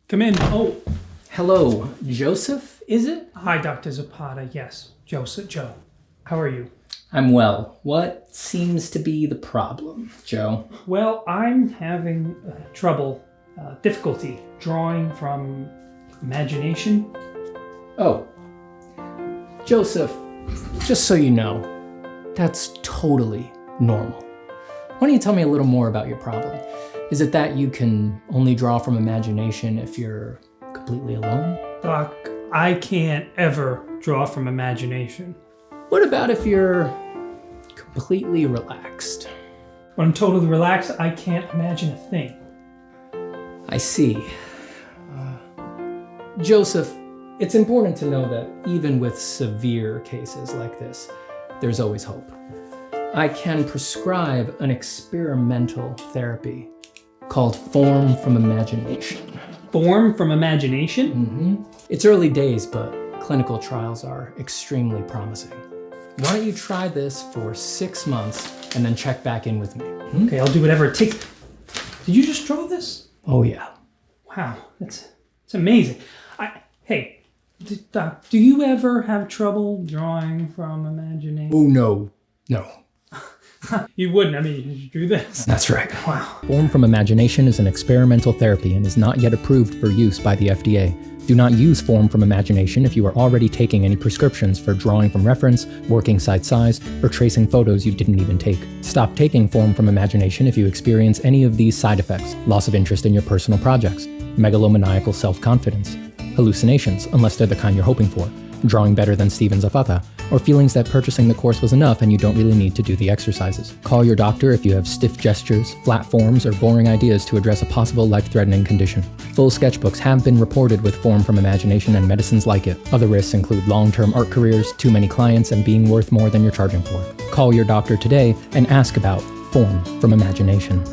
Come in. Oh, Hello, Joseph, is it? hi, Dr. Zapata. Yes, Joe. How are you? I'm well. What seems to be the problem, Joe? Well, I'm having difficulty drawing from imagination. Oh, Joseph, just so you know, that's totally normal. Why don't you tell me a little more about your problem? Is it that you can only draw from imagination if you're completely alone? Doc, I can't ever draw from imagination. What about if you're completely relaxed? When I'm totally relaxed, I can't imagine a thing. I see. Joseph, it's important to know that even with severe cases like this, there's always hope. I can prescribe an experimental therapy called Form from Imagination. Form from imagination? It's early days, but clinical trials are extremely promising. Why don't you try this for 6 months and then check back in with me? Okay, I'll do whatever it takes. Did you just draw this? Oh yeah. Wow, it's amazing. Hey, Doc, do you ever have trouble drawing from imagination? Oh no. You wouldn't. I mean, you drew this. That's right. Wow. Form from Imagination is an experimental therapy and is not yet approved for use by the FDA. Do not use Form from Imagination if you are already taking any prescriptions for drawing from reference, working side size, or tracing photos you didn't even take. Stop taking Form from Imagination if you experience any of these side effects: loss of interest in your personal projects, megalomaniacal self-confidence, hallucinations, unless they're the kind you're hoping for, drawing better than Steven Zapata, or feelings that purchasing the course was enough and you don't really need to do the exercises. Call your doctor if you have stiff gestures, flat forms, or boring ideas to address a possible life-threatening condition. Full sketchbooks have been reported with Form from Imagination and medicines like it. Other risks include long-term art careers, too many clients, and being worth more than you're charging for. Call your doctor today and ask about Form from Imagination.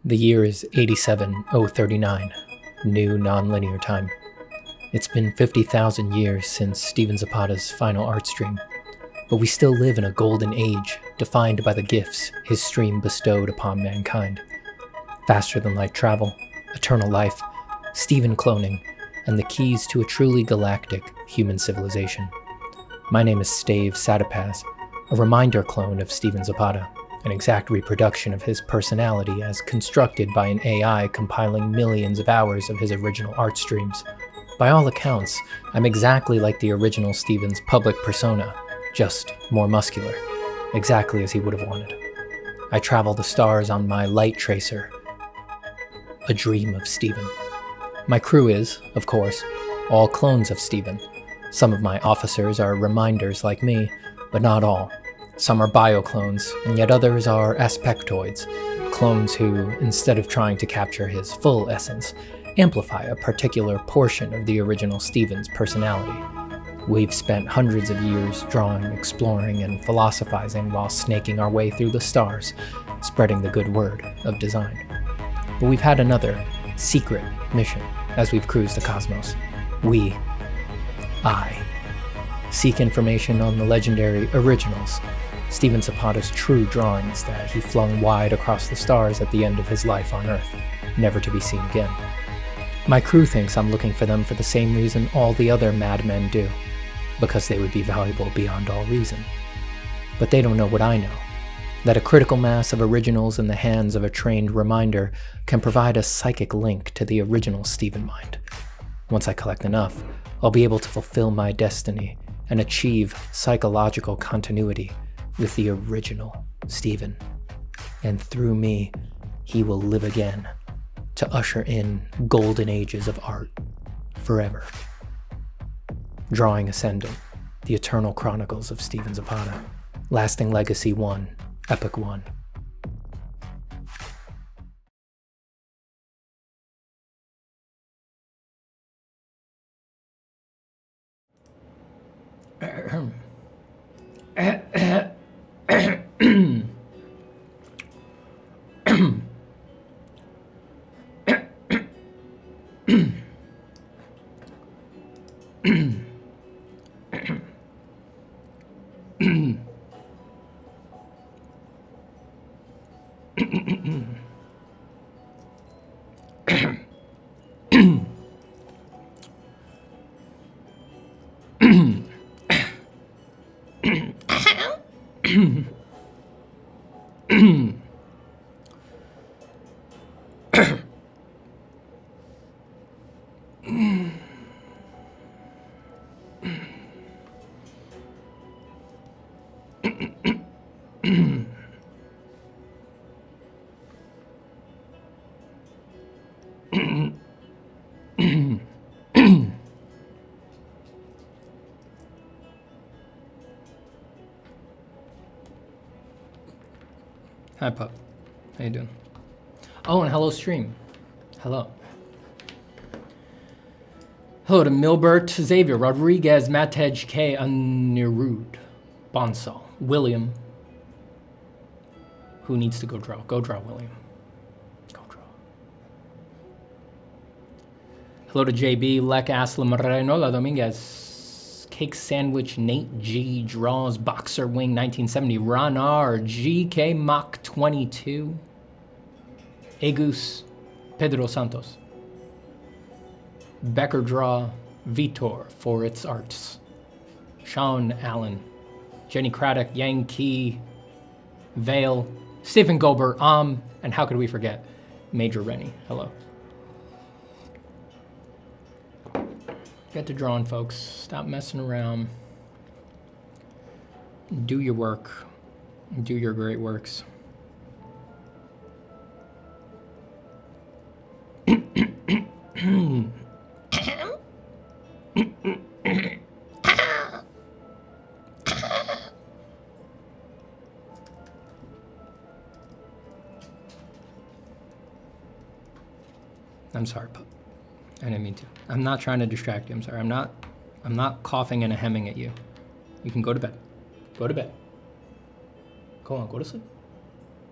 The year is 87039, new nonlinear time. It's been 50,000 years since Stephen Zapata's final art stream, but we still live in a golden age defined by the gifts his stream bestowed upon mankind. Faster than light travel, eternal life, Stephen cloning, and the keys to a truly galactic human civilization. My name is Stave Satapaz, a reminder clone of Stephen Zapata, an exact reproduction of his personality as constructed by an AI compiling millions of hours of his original art streams. By all accounts, I'm exactly like the original Stephen's public persona, just more muscular, exactly as he would have wanted. I travel the stars on my light tracer, a dream of Stephen. My crew is, of course, all clones of Stephen. Some of my officers are reminders like me, but not all. Some are bioclones, and yet others are aspectoids, clones who, instead of trying to capture his full essence, amplify a particular portion of the original Stephen's personality. We've spent hundreds of years drawing, exploring, and philosophizing while snaking our way through the stars, spreading the good word of design. But we've had another, secret mission as we've cruised the cosmos. I, seek information on the legendary originals, Stephen Zapata's true drawings that he flung wide across the stars at the end of his life on Earth, never to be seen again. My crew thinks I'm looking for them for the same reason all the other madmen do, because they would be valuable beyond all reason. But they don't know what I know, that a critical mass of originals in the hands of a trained reminder can provide a psychic link to the original Stephen mind. Once I collect enough, I'll be able to fulfill my destiny and achieve psychological continuity with the original Stephen. And through me, he will live again to usher in golden ages of art forever. Drawing Ascendant, the eternal chronicles of Stephen Zapata. Lasting Legacy 1, Epic 1. Hi, pup. How you doing? Oh, and hello, stream. Hello. Hello to Milbert, Xavier, Rodriguez, Matej, K, Anirud, Bonsall, William. Who needs to go draw? Go draw, William. Go draw. Hello to JB, Lek, Aslam, Renola, Dominguez, Cake Sandwich, Nate G, Draws, Boxer Wing, 1970, Ranar, GK Mach 22, Agus, Pedro Santos, Becker Draw, Vitor for its arts, Sean Allen, Jenny Craddock, Yankee, Vale, Stephen Gober, and how could we forget Major Rennie? Hello. Get to drawing, folks. Stop messing around. Do your work. Do your great works. I'm sorry, pup. I didn't mean to. I'm not trying to distract you. I'm sorry. I'm not coughing and hemming at you. You can go to bed. Go to bed. Go on, go to sleep.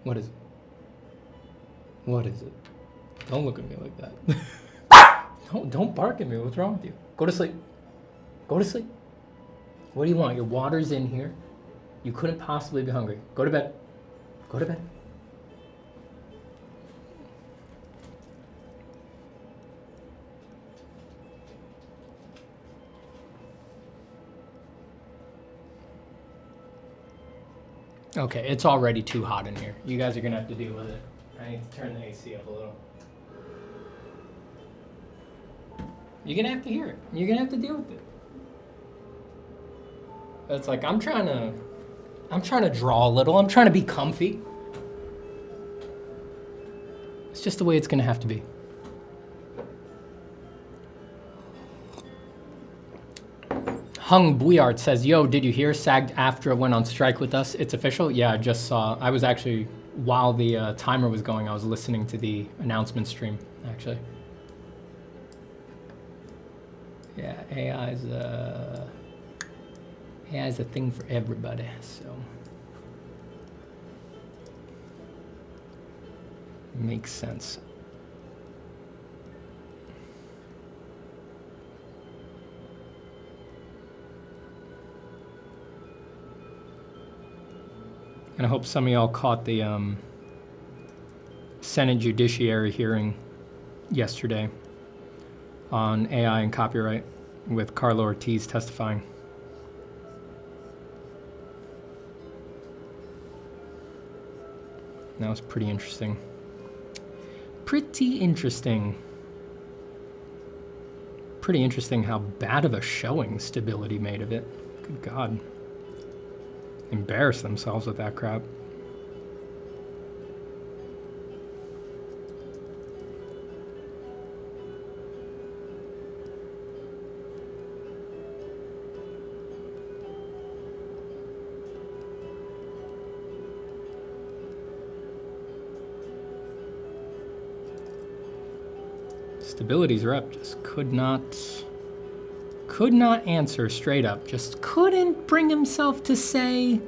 What is it? What is it? Don't look at me like that. Don't bark at me. What's wrong with you? Go to sleep. Go to sleep. What do you want? Your water's in here. You couldn't possibly be hungry. Go to bed. Go to bed. Okay, it's already too hot in here. You guys are gonna have to deal with it. I need to turn the AC up a little. You're gonna have to hear it. You're gonna have to deal with it. It's like I'm trying to draw a little. I'm trying to be comfy. It's just the way it's gonna have to be. Hung Bouillard says, yo, did you hear SAG-AFTRA went on strike with us? It's official? Yeah, I just saw. I was actually, while the timer was going, I was listening to the announcement stream, actually. Yeah, AI's a thing for everybody, so. Makes sense. And I hope some of y'all caught the Senate Judiciary hearing yesterday on AI and copyright with Carlo Ortiz testifying. That was pretty interesting. Pretty interesting. Pretty interesting how bad of a showing Stability made of it. Good God. Embarrass themselves with that crap. Stability's rep just could not answer straight up. Just couldn't bring himself to say,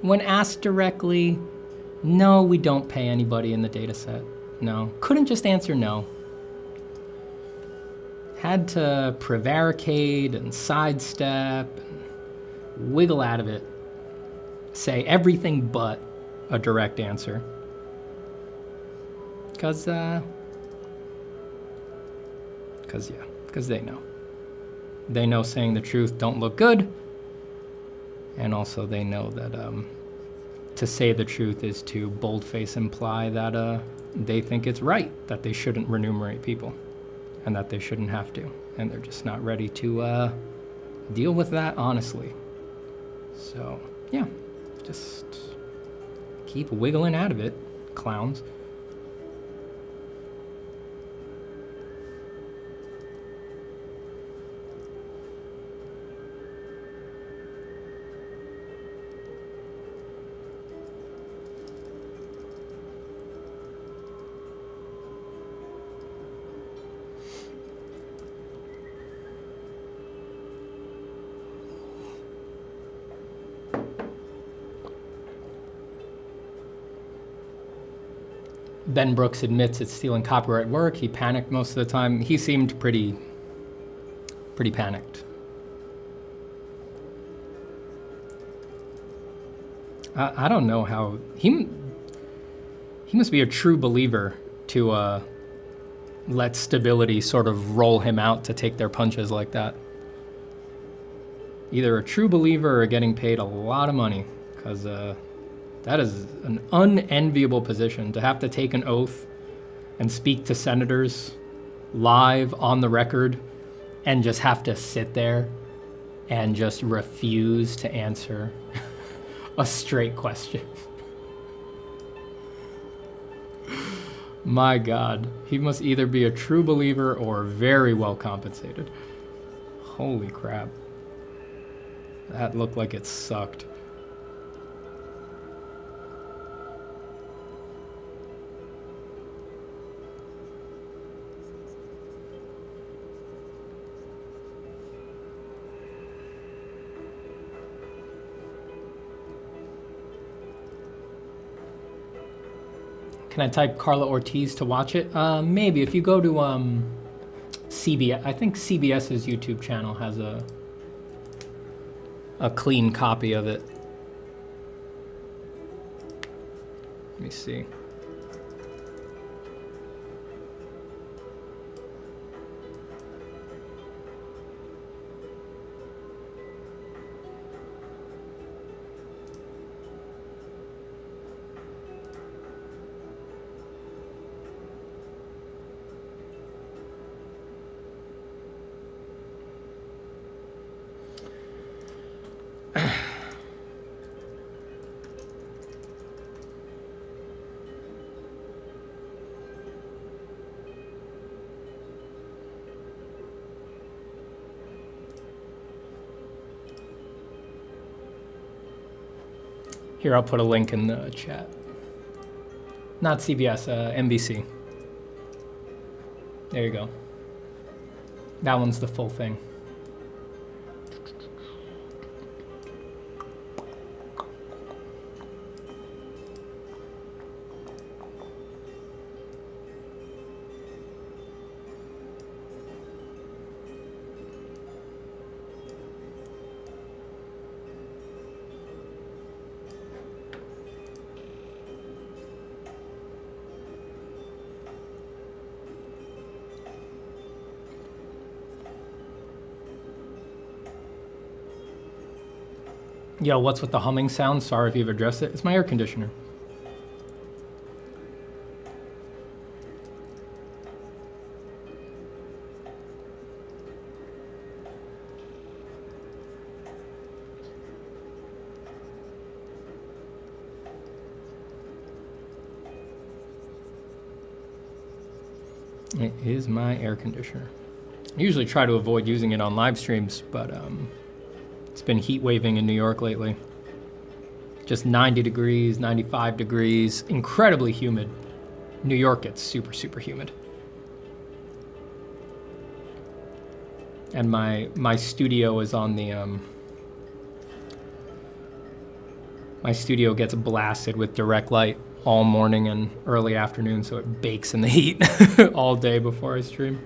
when asked directly, no, we don't pay anybody in the data set. No. Couldn't just answer no. Had to prevaricate and sidestep and wiggle out of it. Say everything but a direct answer. Because they know. They know saying the truth don't look good, and also they know that to say the truth is to boldface imply that they think it's right, that they shouldn't remunerate people, and that they shouldn't have to, and they're just not ready to deal with that honestly. So, yeah, just keep wiggling out of it, clowns. Ben Brooks admits it's stealing copyright work. He panicked most of the time. He seemed pretty panicked. I don't know how he must be a true believer to let Stability sort of roll him out to take their punches like that. Either a true believer or getting paid a lot of money, because that is an unenviable position, to have to take an oath and speak to senators live on the record and just have to sit there and just refuse to answer a straight question. My God, he must either be a true believer or very well compensated. Holy crap. That looked like it sucked. Can I type Carla Ortiz to watch it? Maybe. If you go to CBS, I think CBS's YouTube channel has a clean copy of it. Let me see. Here, I'll put a link in the chat. Not CBS, NBC. There you go. That one's the full thing. Yo, what's with the humming sound? Sorry if you've addressed it. It's my air conditioner. It is my air conditioner. I usually try to avoid using it on live streams, but it's been heat waving in New York lately. Just 90 degrees, 95 degrees, incredibly humid. New York gets super, super humid. And my studio is on the, my studio gets blasted with direct light all morning and early afternoon, so it bakes in the heat all day before I stream.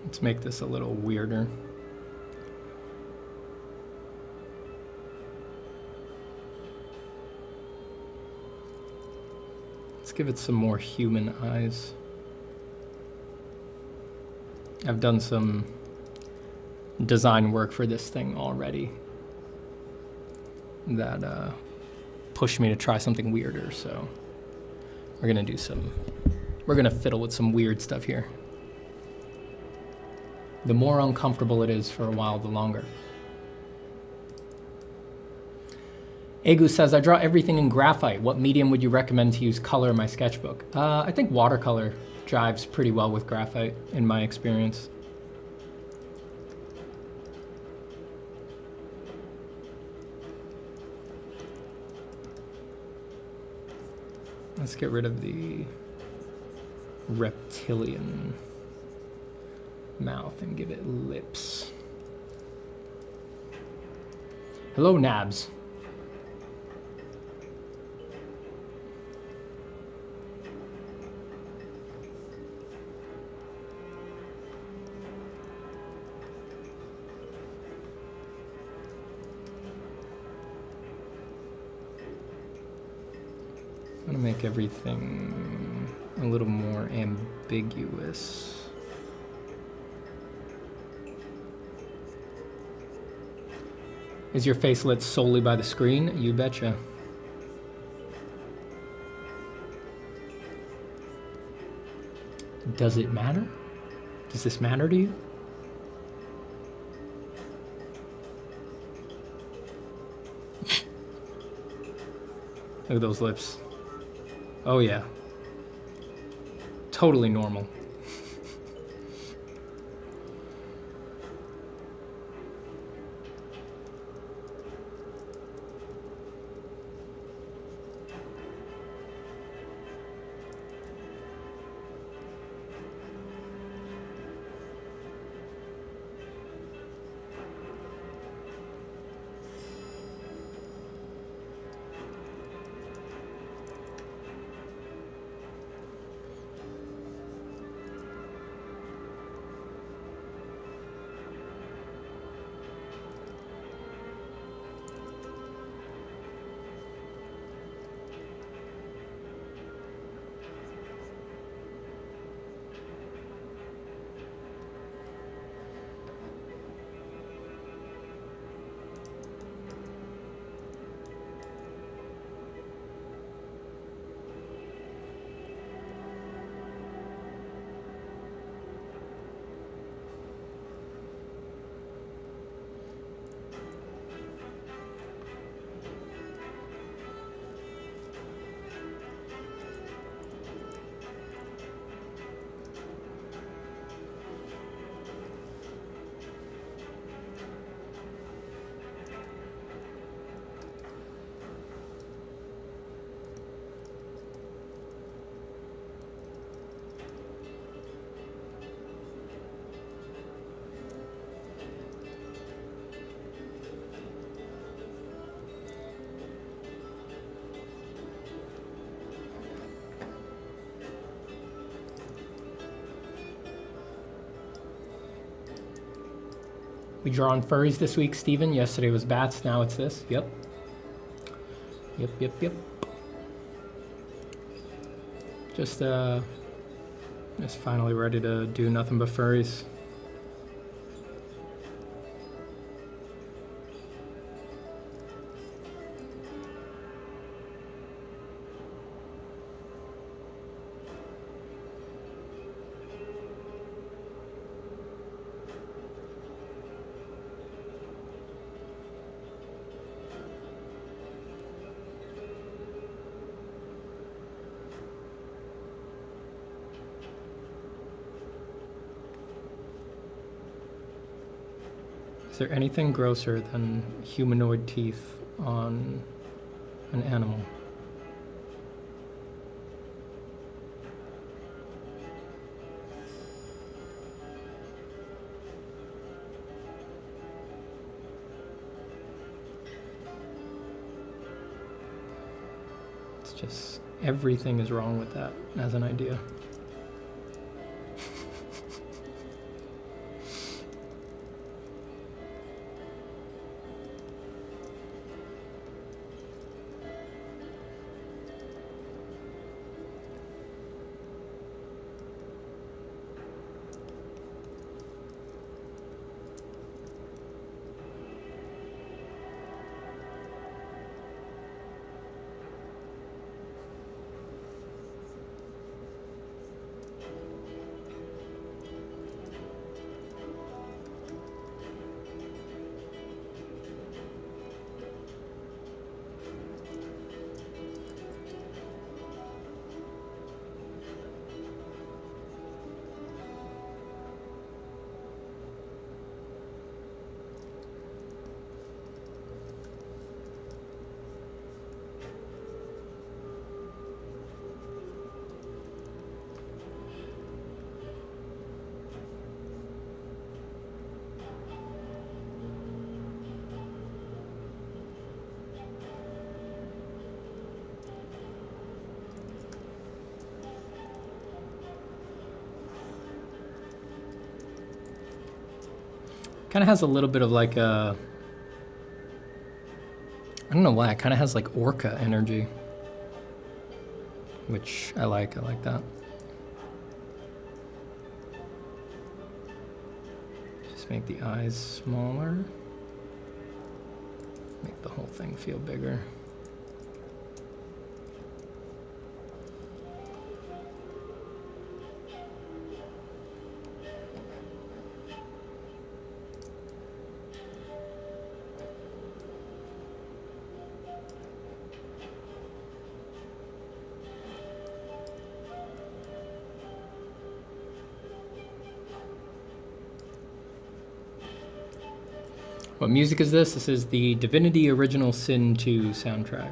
Let's make this a little weirder. Let's give it some more human eyes. I've done some design work for this thing already that pushed me to try something weirder, so we're gonna fiddle with some weird stuff here. The more uncomfortable it is for a while, the longer. Egu says, I draw everything in graphite. What medium would you recommend to use color in my sketchbook? I think watercolor jives pretty well with graphite, in my experience. Let's get rid of the reptilian mouth and give it lips. Hello, Nabs. I'm gonna make everything a little more ambiguous. Is your face lit solely by the screen? You betcha. Does it matter? Does this matter to you? Look at those lips. Oh yeah. Totally normal. We draw on furries this week, Steven. Yesterday was bats, now it's this. Yep. Yep. Just finally ready to do nothing but furries. Is there anything grosser than humanoid teeth on an animal? It's just, everything is wrong with that as an idea. Kind of has a little bit of like a, I don't know why, it kind of has like orca energy, which I like that. Just make the eyes smaller. the whole thing feel bigger. What music is this? This is the Divinity Original Sin 2 soundtrack.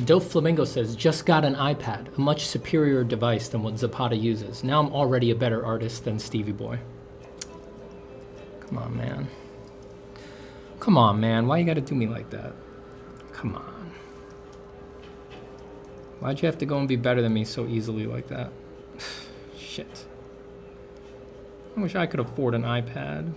Dope Flamingo says, just got an iPad, a much superior device than what Zapata uses. Now I'm already a better artist than Stevie Boy. Come on, man. Come on, man. Why you gotta do me like that? Come on. Why'd you have to go and be better than me so easily like that? Shit. I wish I could afford an iPad.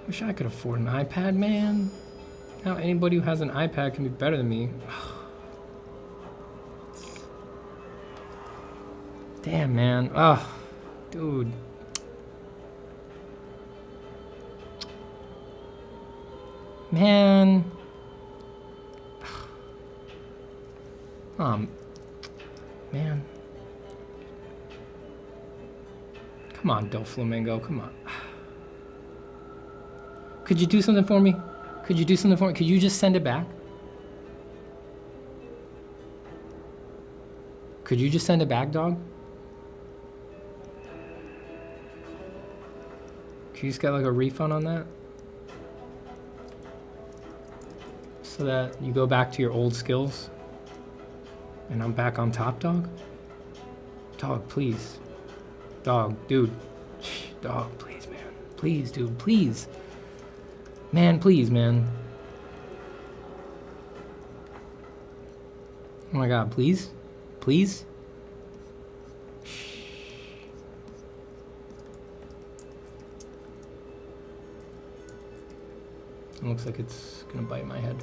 Wish I could afford an iPad, man. Now anybody who has an iPad can be better than me. Damn, man. Ugh, dude. Man. Man. Come on, Del Flamingo, come on. Could you do something for me? Could you do something for me? Could you just send it back? Could you just send it back, dog? Could you just get like a refund on that? So that you go back to your old skills? And I'm back on top, dog? Dog, please. Dog, dude. Dog, please, man. Please, dude, please. Man, please, man. Oh my god, please? Please? It looks like it's gonna bite my head.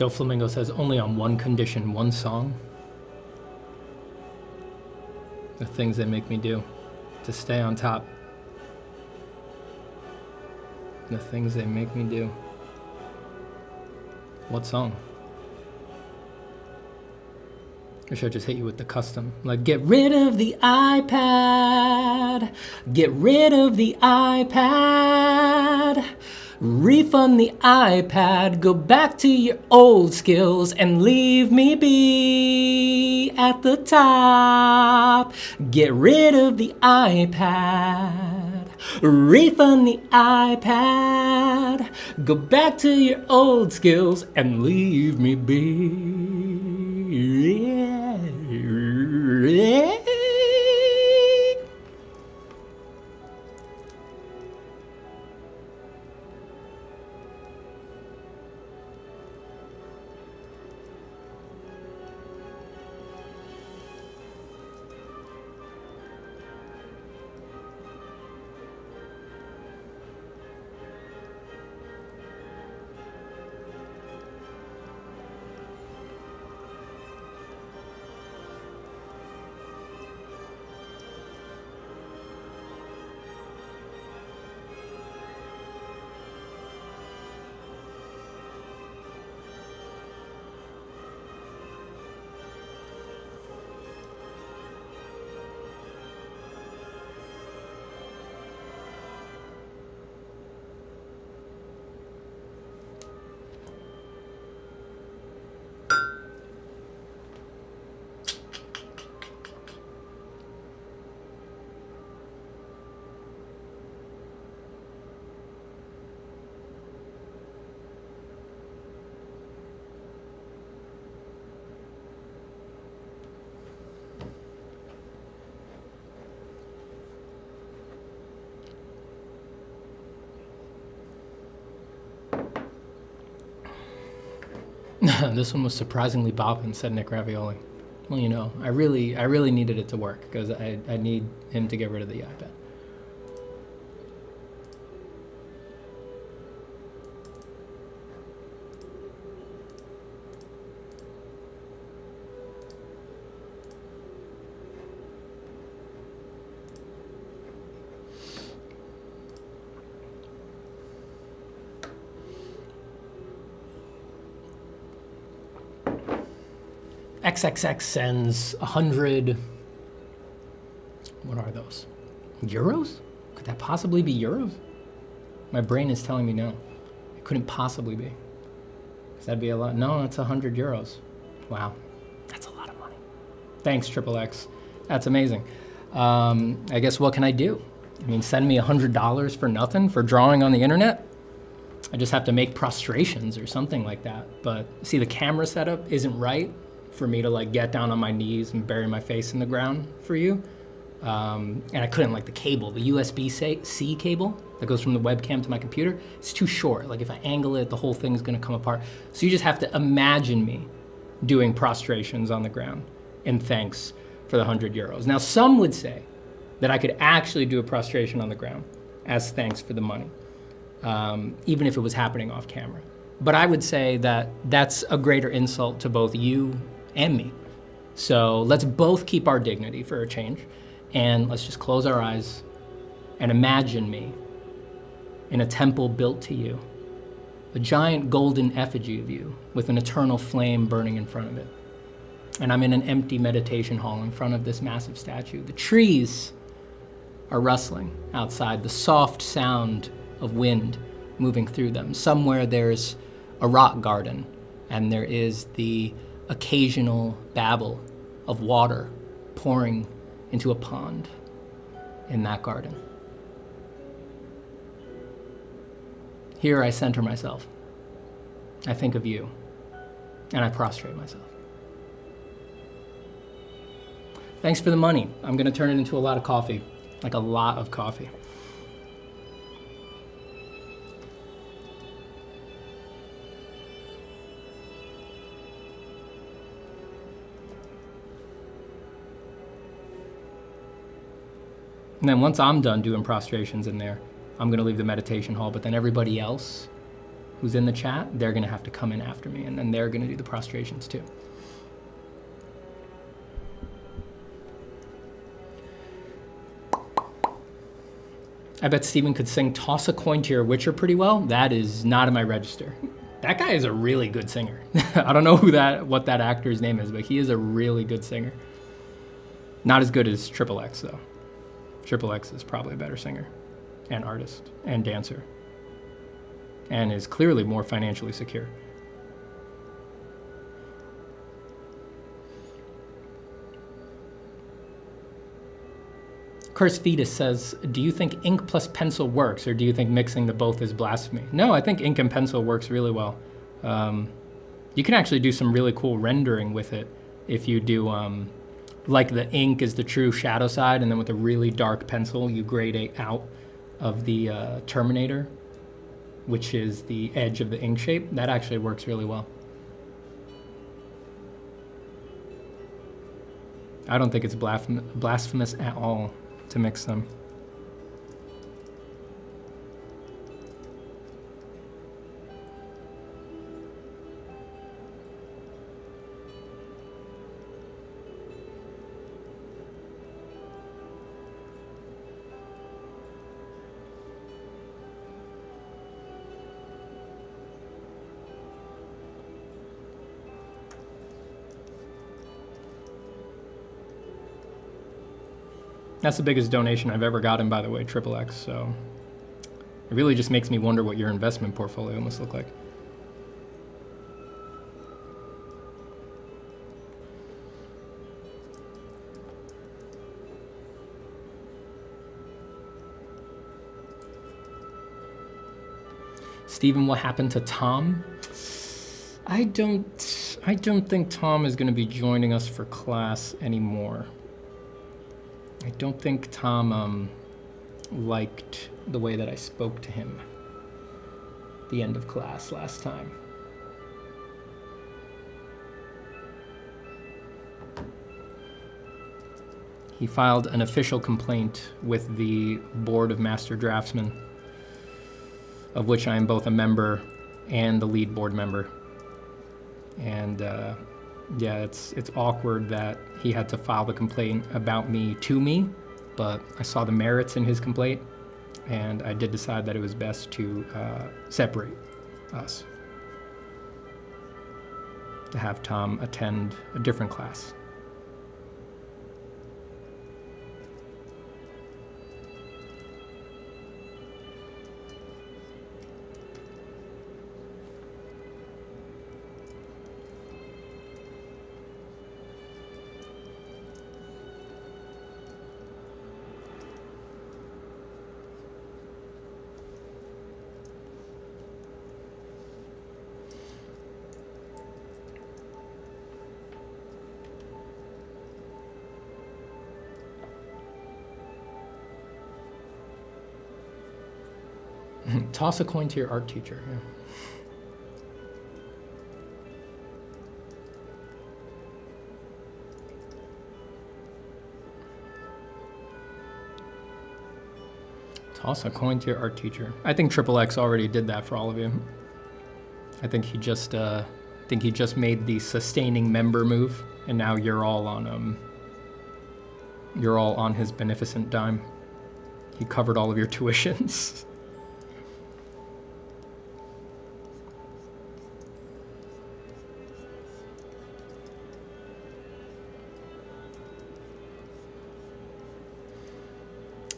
Flamingo says, only on one condition, one song. The things they make me do to stay on top. The things they make me do. What song? Or should I just hit you with the custom? Like, get rid of the iPad. Get rid of the iPad. Refund the iPad. Go back to your old skills and leave me be at the top. Get rid of the iPad. Refund the iPad. Go back to your old skills and leave me be. This one was surprisingly bopping, said Nick Ravioli. Well, you know, I really needed it to work because I need him to get rid of the iPad. XXX sends 100, what are those? Euros? Could that possibly be euros? My brain is telling me no. It couldn't possibly be. Because that'd be a lot. No, that's 100 euros. Wow, that's a lot of money. Thanks, Triple X. That's amazing. I guess what can I do? I mean, send me $100 for nothing for drawing on the internet? I just have to make prostrations or something like that. But see, the camera setup isn't right for me to like get down on my knees and bury my face in the ground for you. And I couldn't, like the cable, the USB-C cable that goes from the webcam to my computer, it's too short. Like if I angle it, the whole thing's gonna come apart. So you just have to imagine me doing prostrations on the ground in thanks for the 100 euros. Now some would say that I could actually do a prostration on the ground as thanks for the money, even if it was happening off camera. But I would say that that's a greater insult to both you and me. So let's both keep our dignity for a change, and let's just close our eyes and imagine me in a temple built to you, a giant golden effigy of you with an eternal flame burning in front of it. And I'm in an empty meditation hall in front of this massive statue. The trees are rustling outside, the soft sound of wind moving through them. Somewhere there's a rock garden, and there is the occasional babble of water pouring into a pond in that garden. Here I center myself. I think of you, and I prostrate myself. Thanks for the money. I'm gonna turn it into a lot of coffee, like a lot of coffee. And then once I'm done doing prostrations in there, I'm gonna leave the meditation hall, but then everybody else who's in the chat, they're going to have to come in after me, and then they're going to do the prostrations too. I bet Steven could sing Toss a Coin to Your Witcher pretty well. That is not in my register. That guy is a really good singer. I don't know what that actor's name is, but he is a really good singer. Not as good as Triple X though. Triple X is probably a better singer and artist and dancer, and is clearly more financially secure. Curse Fetus says, do you think ink plus pencil works, or do you think mixing the both is blasphemy? No, I think ink and pencil works really well. You can actually do some really cool rendering with it if you do, like the ink is the true shadow side, and then with a really dark pencil, you grade out of the terminator, which is the edge of the ink shape. That actually works really well. I don't think it's blasphemous at all to mix them. That's the biggest donation I've ever gotten, by the way, Triple X, so it really just makes me wonder what your investment portfolio must look like. Steven, what happened to Tom? I don't think Tom is going to be joining us for class anymore. I don't think Tom liked the way that I spoke to him at the end of class last time. He filed an official complaint with the Board of Master Draftsmen, of which I am both a member and the lead board member. And yeah, it's awkward that he had to file the complaint about me to me, but I saw the merits in his complaint, and I did decide that it was best to separate us, to have Tom attend a different class. Toss a coin to your art teacher. Yeah. Toss a coin to your art teacher. I think Triple X already did that for all of you. I think he just made the sustaining member move, and now you're all on his beneficent dime. He covered all of your tuitions.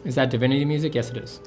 Is that Divinity music? Yes, it is.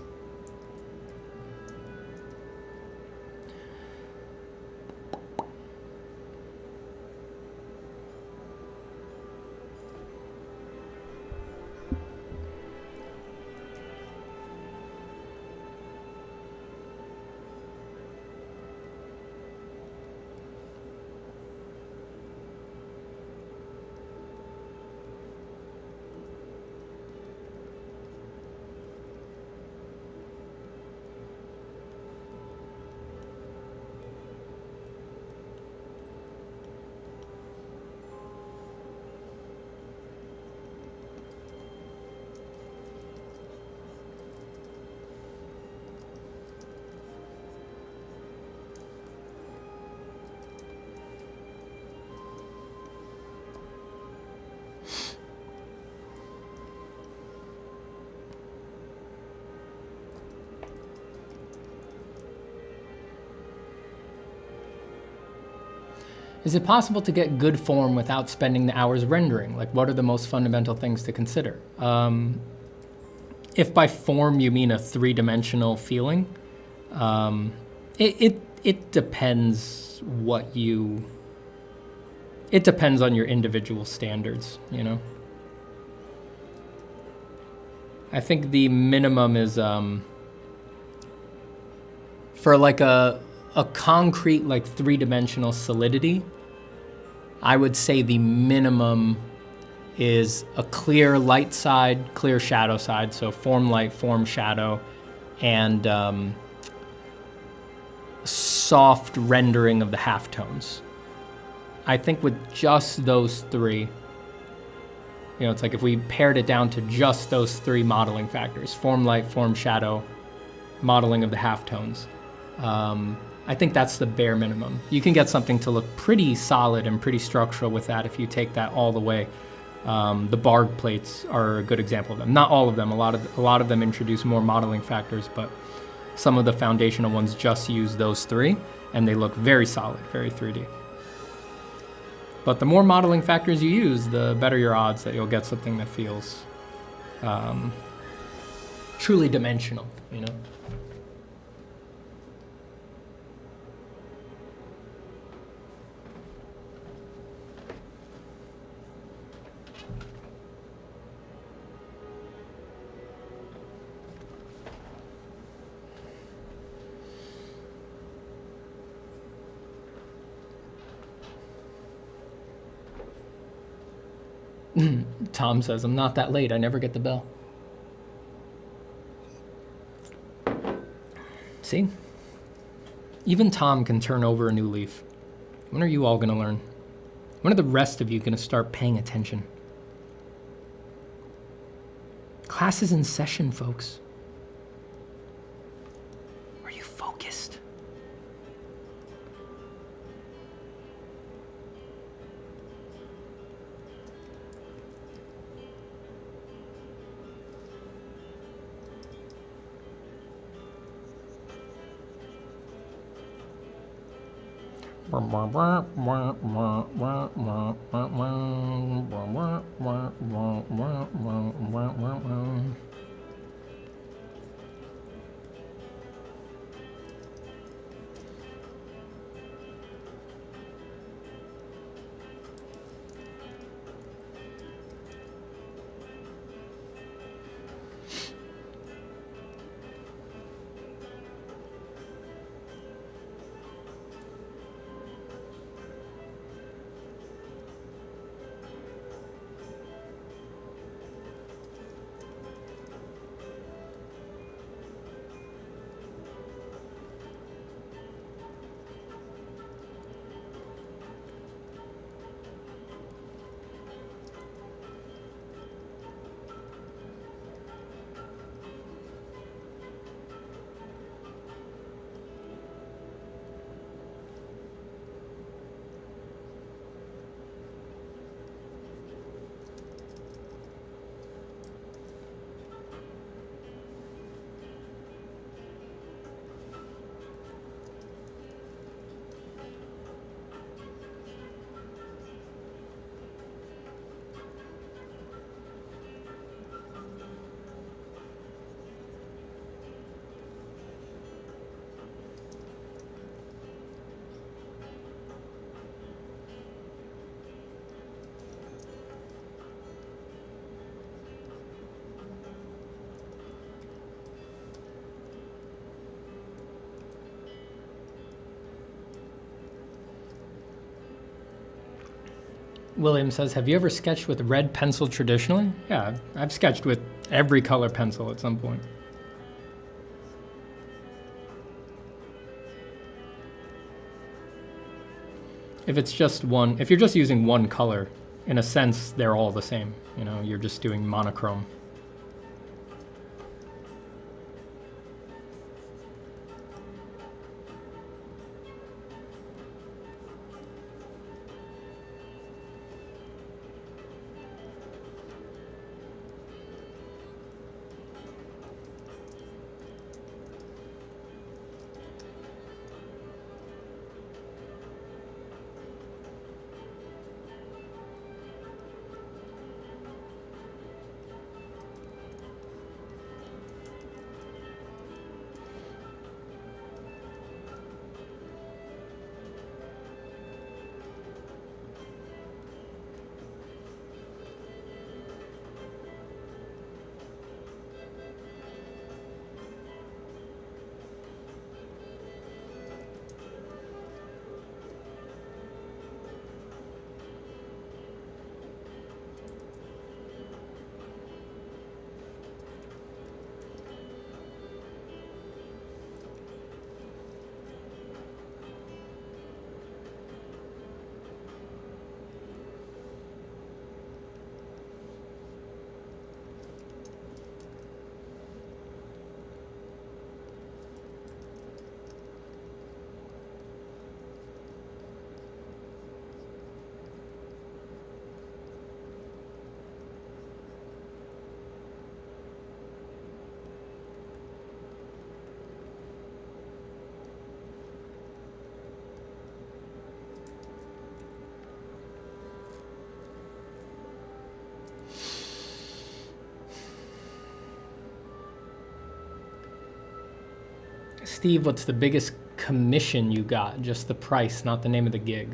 Is it possible to get good form without spending the hours rendering? Like, what are the most fundamental things to consider? If by form you mean a three-dimensional feeling, it depends what you... It depends on your individual standards, you know? I think the minimum is, for like a concrete, like three-dimensional solidity, I would say the minimum is a clear light side, clear shadow side, so form light, form shadow, and soft rendering of the halftones. I think with just those three, you know, it's like if we pared it down to just those three modeling factors, form light, form shadow, modeling of the halftones, I think that's the bare minimum. You can get something to look pretty solid and pretty structural with that if you take that all the way. The barg plates are a good example of them. Not all of them. A lot of them introduce more modeling factors, but some of the foundational ones just use those three, and they look very solid, very 3D. But the more modeling factors you use, the better your odds that you'll get something that feels truly dimensional, you know? Tom says, I'm not that late. I never get the bell. See? Even Tom can turn over a new leaf. When are you all going to learn? When are the rest of you going to start paying attention? Class is in session, folks. Are you focused? William says, have you ever sketched with red pencil traditionally? Yeah, I've sketched with every color pencil at some point. If it's just one, if you're just using one color, in a sense, they're all the same. You know, you're just doing monochrome. Steve, what's the biggest commission you got? Just the price, not the name of the gig.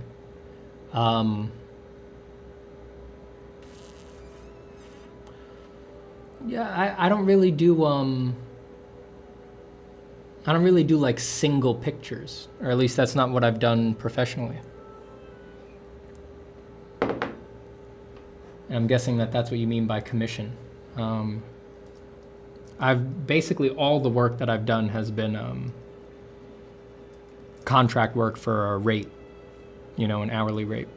Yeah, I don't really do like single pictures, or at least that's not what I've done professionally. And I'm guessing that that's what you mean by commission. I've basically, all the work that I've done has been contract work for a rate, you know, an hourly rate.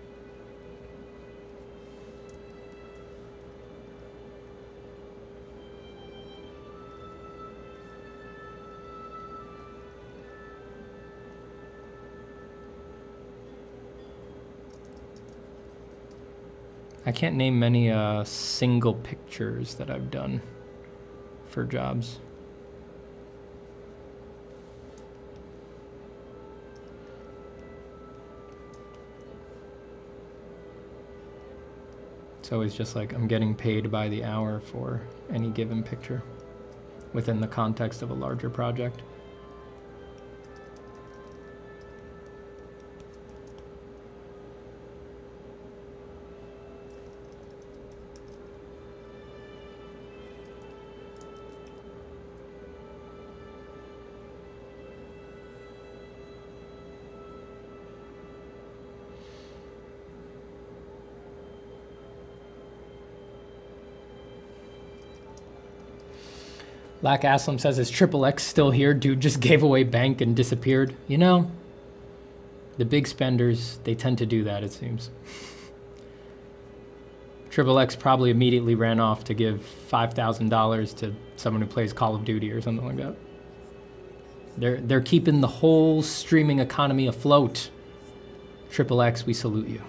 I can't name many single pictures that I've done for jobs. It's always just like I'm getting paid by the hour for any given picture within the context of a larger project. Lack Aslam says, is Triple X still here? Dude just gave away bank and disappeared. You know, the big spenders, they tend to do that, it seems. Triple X probably immediately ran off to give $5,000 to someone who plays Call of Duty or something like that. They're keeping the whole streaming economy afloat. Triple X, we salute you.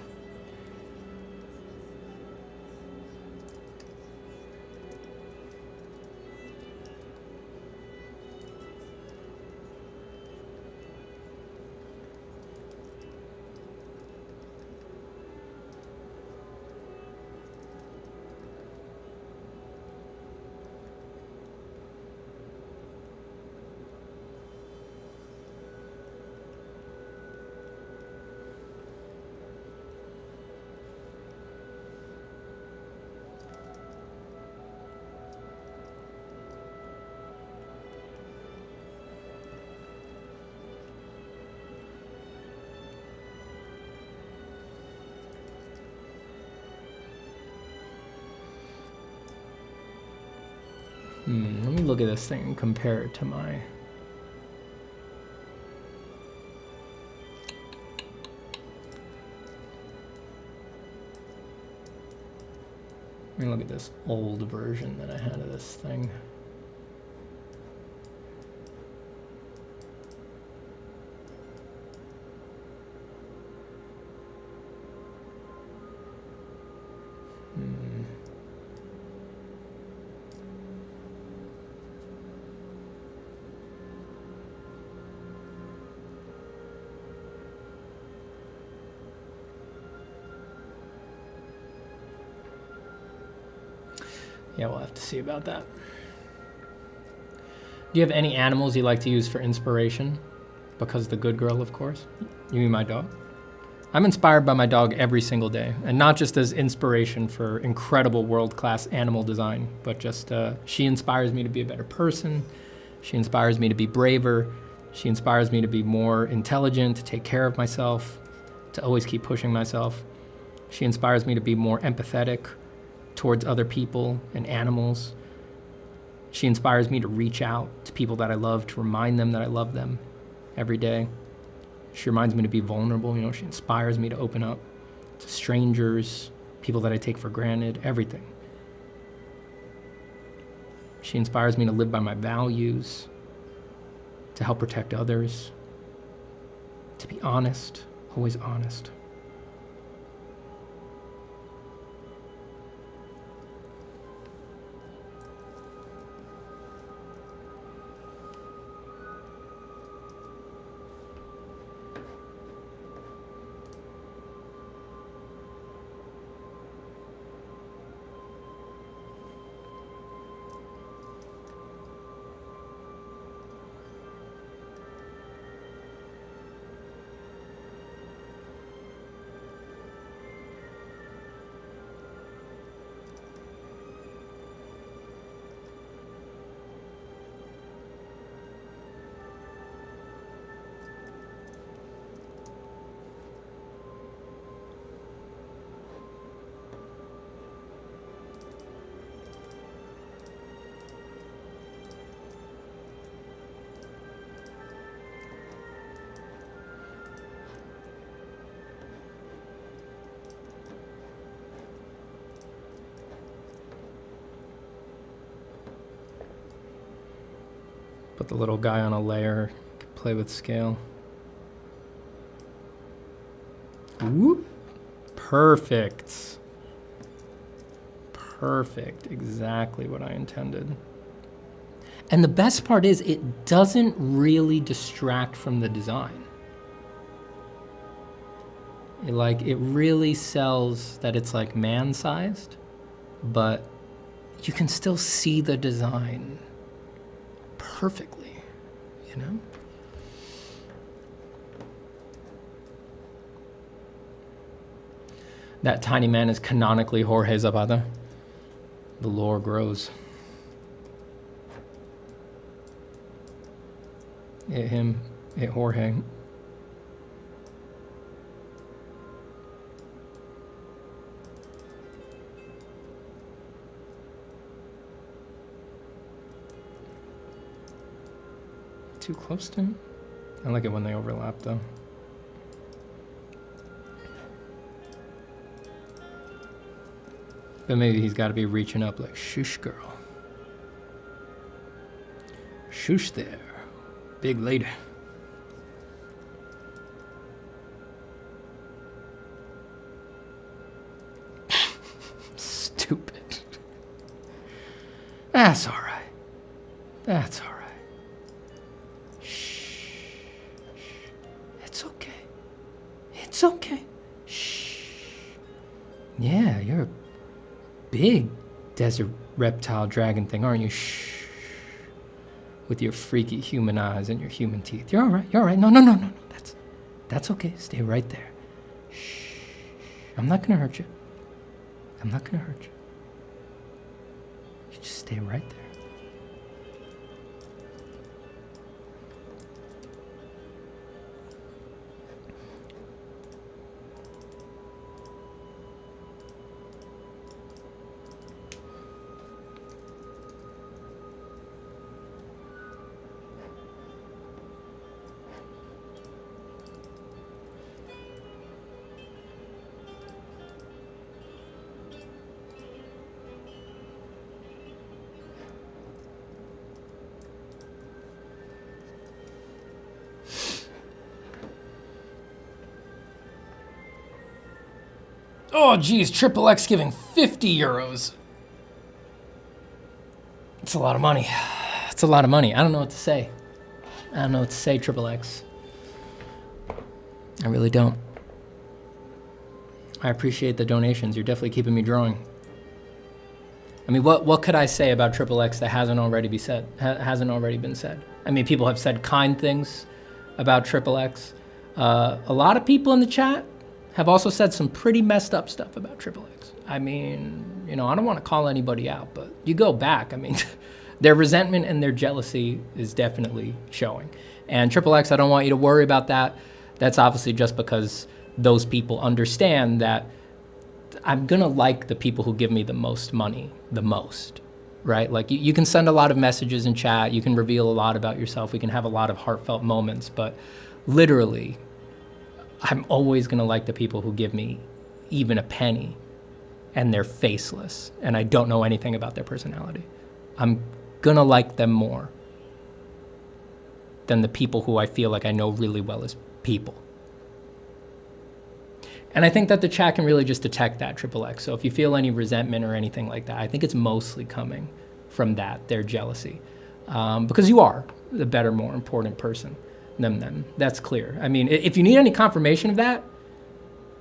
Let me look at this thing and compare it to my... Let me look at this old version that I had of this thing. Yeah, we'll have to see about that. Do you have any animals you like to use for inspiration? Because the good girl, of course. You mean my dog? I'm inspired by my dog every single day, and not just as inspiration for incredible world-class animal design, but just she inspires me to be a better person. She inspires me to be braver. She inspires me to be more intelligent, to take care of myself, to always keep pushing myself. She inspires me to be more empathetic towards other people and animals. She inspires me to reach out to people that I love, to remind them that I love them every day. She reminds me to be vulnerable. You know, she inspires me to open up to strangers, people that I take for granted, everything. She inspires me to live by my values, to help protect others, to be honest, always honest. put the little guy on a layer, play with scale. Whoop. Perfect. Perfect. Exactly what I intended. And the best part is it doesn't really distract from the design. It really sells that it's like man-sized, but you can still see the design perfectly, you know? That tiny man is canonically Jorge Zapata. The lore grows. Hit him, hit Jorge. Too close to him? I like it when they overlap though. But maybe he's got to be reaching up like, shush girl. Shush there, big lady. Stupid. That's all right. That's all right. Shh. It's okay. It's okay. Shh. Yeah, you're a big desert reptile dragon thing, aren't you? Shh. With your freaky human eyes and your human teeth. You're all right. You're all right. No. That's okay. Stay right there. Shh. I'm not gonna hurt you. I'm not gonna hurt you. You just stay right there. Oh, geez, Triple X giving 50 euros. It's a lot of money. It's a lot of money. I don't know what to say. I don't know what to say, Triple X. I really don't. I appreciate the donations. You're definitely keeping me drawing. I mean, what could I say about Triple X that hasn't already been said? I mean, people have said kind things about Triple X. A lot of people in the chat have also said some pretty messed up stuff about Triple X. I mean, you know, I don't want to call anybody out, but you go back, I mean, their resentment and their jealousy is definitely showing. And Triple X, I don't want you to worry about that. That's obviously just because those people understand that I'm gonna like the people who give me the most money the most, right? Like you can send a lot of messages in chat, you can reveal a lot about yourself, we can have a lot of heartfelt moments, but literally, I'm always gonna like the people who give me even a penny and they're faceless and I don't know anything about their personality. I'm gonna like them more than the people who I feel like I know really well as people. And I think that the chat can really just detect that, Triple X. So if you feel any resentment or anything like that, I think it's mostly coming from that, their jealousy. Because you are the better, more important person than them. That's clear. I mean, if you need any confirmation of that,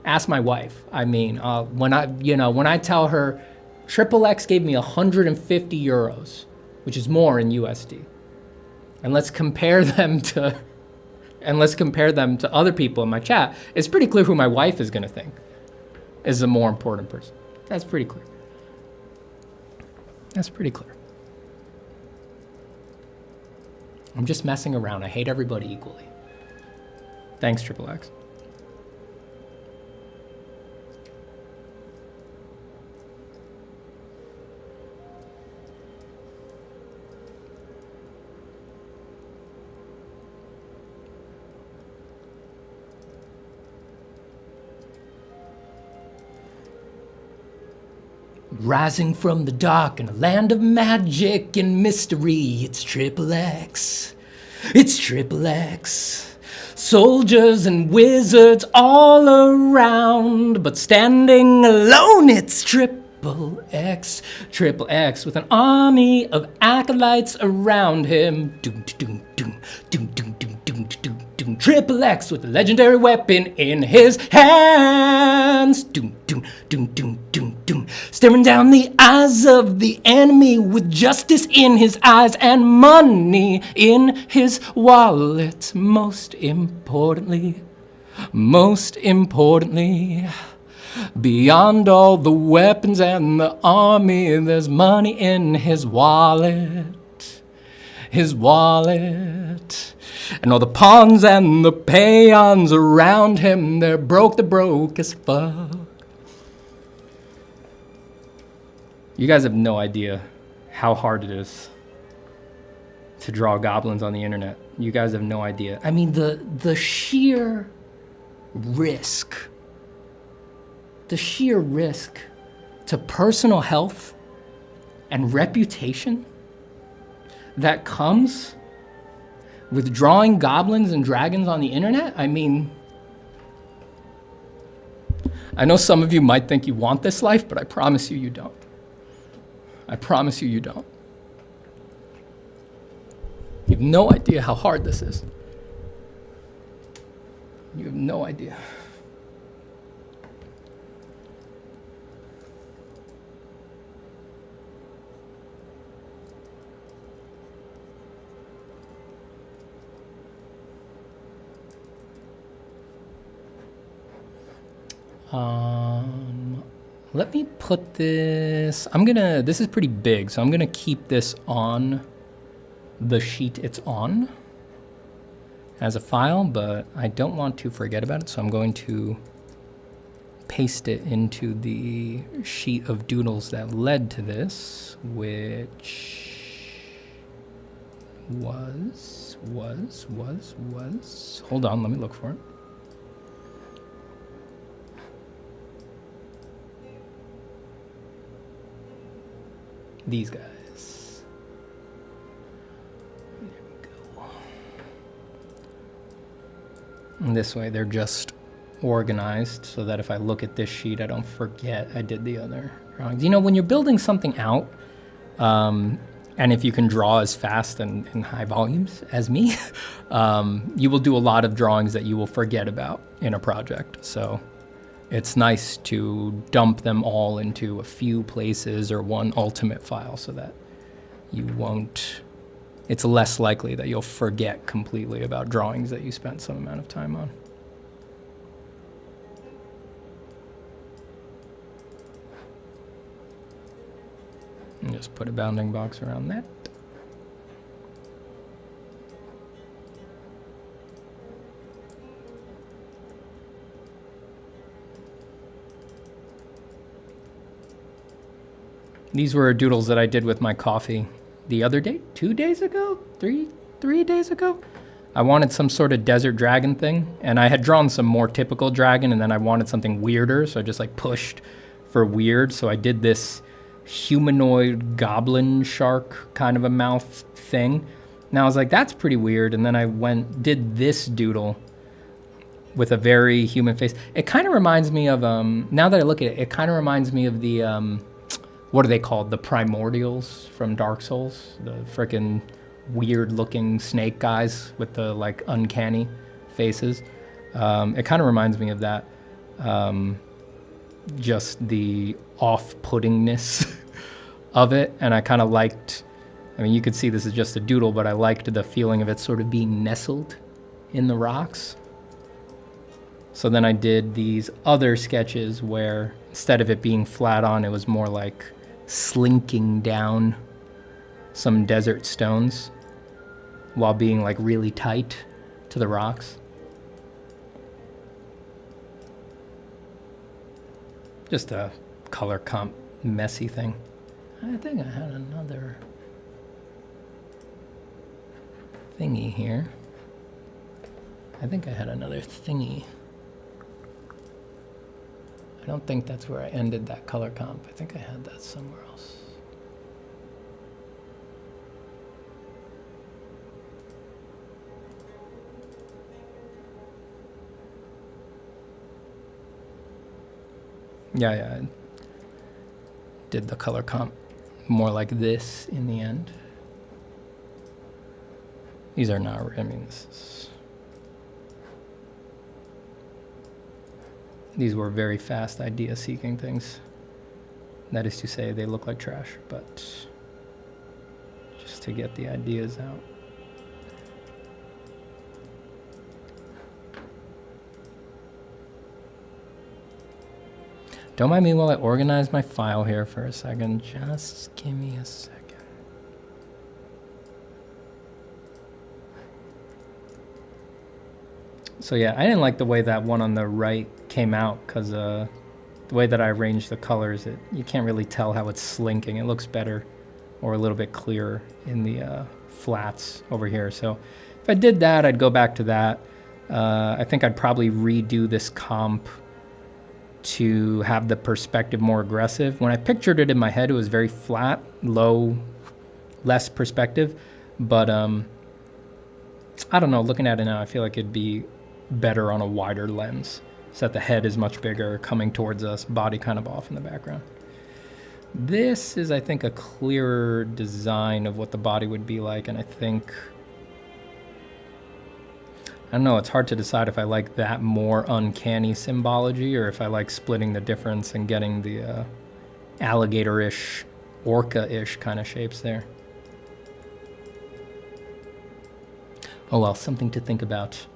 ask my wife. I mean, when I tell her Triple X gave me 150 euros, which is more in USD, and let's compare them to other people in my chat, it's pretty clear who my wife is going to think is the more important person. That's pretty clear. That's pretty clear. I'm just messing around. I hate everybody equally. Thanks, Triple X. Rising from the dark in a land of magic and mystery, it's Triple X. It's Triple X. Soldiers and wizards all around, but standing alone, it's Triple X. Triple X with an army of acolytes around him. Doom, doom, doom, doom, doom, doom, doom, doom, doom. Triple X with a legendary weapon in his hands. Doom, doom, doom, doom, doom, doom. Staring down the eyes of the enemy with justice in his eyes and money in his wallet. Most importantly, beyond all the weapons and the army, there's money in his wallet. His wallet. And all the pawns and the peons around him, they're broke as fuck. You guys have no idea how hard it is to draw goblins on the internet. You guys have no idea. I mean, the sheer risk to personal health and reputation that comes with drawing goblins and dragons on the internet. I mean, I know some of you might think you want this life, but I promise you, you don't. I promise you, you don't. You have no idea how hard this is. You have no idea. Let me put this, this is pretty big, so I'm gonna keep this on the sheet it's on as a file, but I don't want to forget about it, so I'm going to paste it into the sheet of doodles that led to this, which was, hold on, let me look for it. These guys. There we go. And this way they're just organized so that if I look at this sheet, I don't forget I did the other drawings. You know, when you're building something out, and if you can draw as fast and in high volumes as me, you will do a lot of drawings that you will forget about in a project. So it's nice to dump them all into a few places or one ultimate file so that you won't, it's less likely that you'll forget completely about drawings that you spent some amount of time on. And just put a bounding box around that. These were doodles that I did with my coffee the other day, 2 days ago, three days ago. I wanted some sort of desert dragon thing, and I had drawn some more typical dragon, and then I wanted something weirder, so I just like pushed for weird. So I did this humanoid goblin shark kind of a mouth thing. Now I was like, that's pretty weird, and then I did this doodle with a very human face. It kind of reminds me of, now that I look at it, it kind of reminds me of the, what are they called? The primordials from Dark Souls, the frickin' weird looking snake guys with the like uncanny faces. It kind of reminds me of that. Just the off-puttingness of it. And I kind of liked, I mean, you could see this is just a doodle, but I liked the feeling of it sort of being nestled in the rocks. So then I did these other sketches where instead of it being flat on, it was more like slinking down some desert stones while being like really tight to the rocks. Just a color comp messy thing. I think I had another thingy here. I don't think that's where I ended that color comp. I think I had that somewhere else. Yeah, I did the color comp more like this in the end. These are not, I mean, these were very fast idea seeking things. That is to say, they look like trash, but just to get the ideas out. Don't mind me while I organize my file here for a second. Just give me a second. So yeah, I didn't like the way that one on the right came out because the way that I arranged the colors, you can't really tell how it's slinking. It looks better or a little bit clearer in the flats over here. So if I did that, I'd go back to that. I think I'd probably redo this comp to have the perspective more aggressive. When I pictured it in my head, it was very flat, low, less perspective. But I don't know, looking at it now, I feel like it'd be better on a wider lens, so that the head is much bigger, coming towards us, body kind of off in the background. This is, I think, a clearer design of what the body would be like, and I think, I don't know, it's hard to decide if I like that more uncanny symbology or if I like splitting the difference and getting the alligator-ish, orca-ish kind of shapes there. Oh well, something to think about.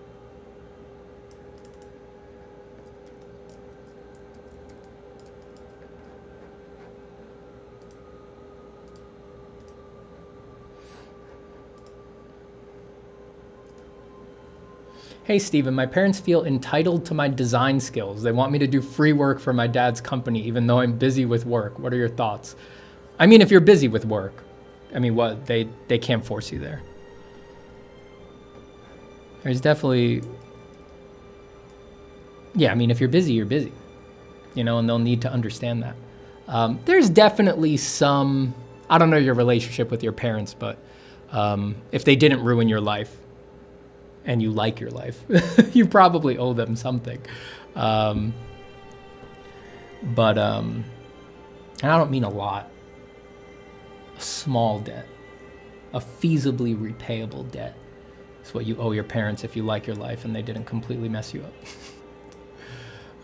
Hey Steven, my parents feel entitled to my design skills. They want me to do free work for my dad's company, even though I'm busy with work. What are your thoughts? I mean, if you're busy with work, I mean, what, they can't force you there. There's definitely, yeah, I mean, if you're busy, you're busy, you know, and they'll need to understand that. There's definitely some, I don't know your relationship with your parents, but if they didn't ruin your life, and you like your life, you probably owe them something. And I don't mean a lot. A small debt, a feasibly repayable debt is what you owe your parents if you like your life and they didn't completely mess you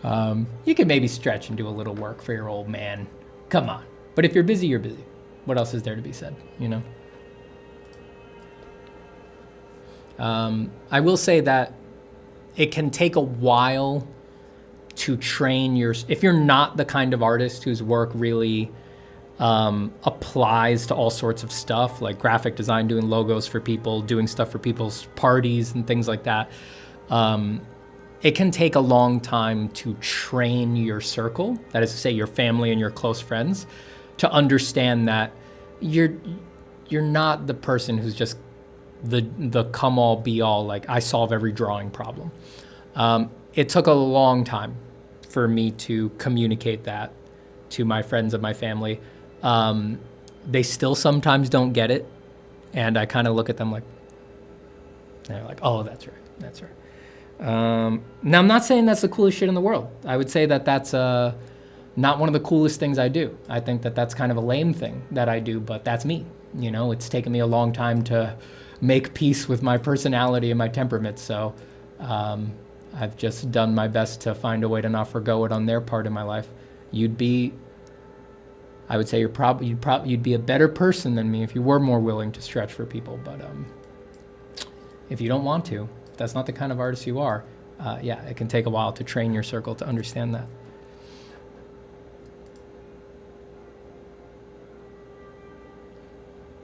up. You can maybe stretch and do a little work for your old man. Come on. But if you're busy, you're busy. What else is there to be said, you know? I will say that it can take a while to train if you're not the kind of artist whose work really applies to all sorts of stuff, like graphic design, doing logos for people, doing stuff for people's parties and things like that. It can take a long time to train your circle, that is to say your family and your close friends, to understand that you're not the person who's just the come all be all, like I solve every drawing problem. It took a long time for me to communicate that to my friends and my family. They still sometimes don't get it. And I kind of look at them like, they're like, oh, that's right. That's right. Now I'm not saying that's the coolest shit in the world. I would say that that's not one of the coolest things I do. I think that that's kind of a lame thing that I do, but that's me. You know, it's taken me a long time to make peace with my personality and my temperament. So I've just done my best to find a way to not forgo it on their part in my life. I would say you'd be a better person than me if you were more willing to stretch for people. But if you don't want to, if that's not the kind of artist you are, yeah, it can take a while to train your circle to understand that.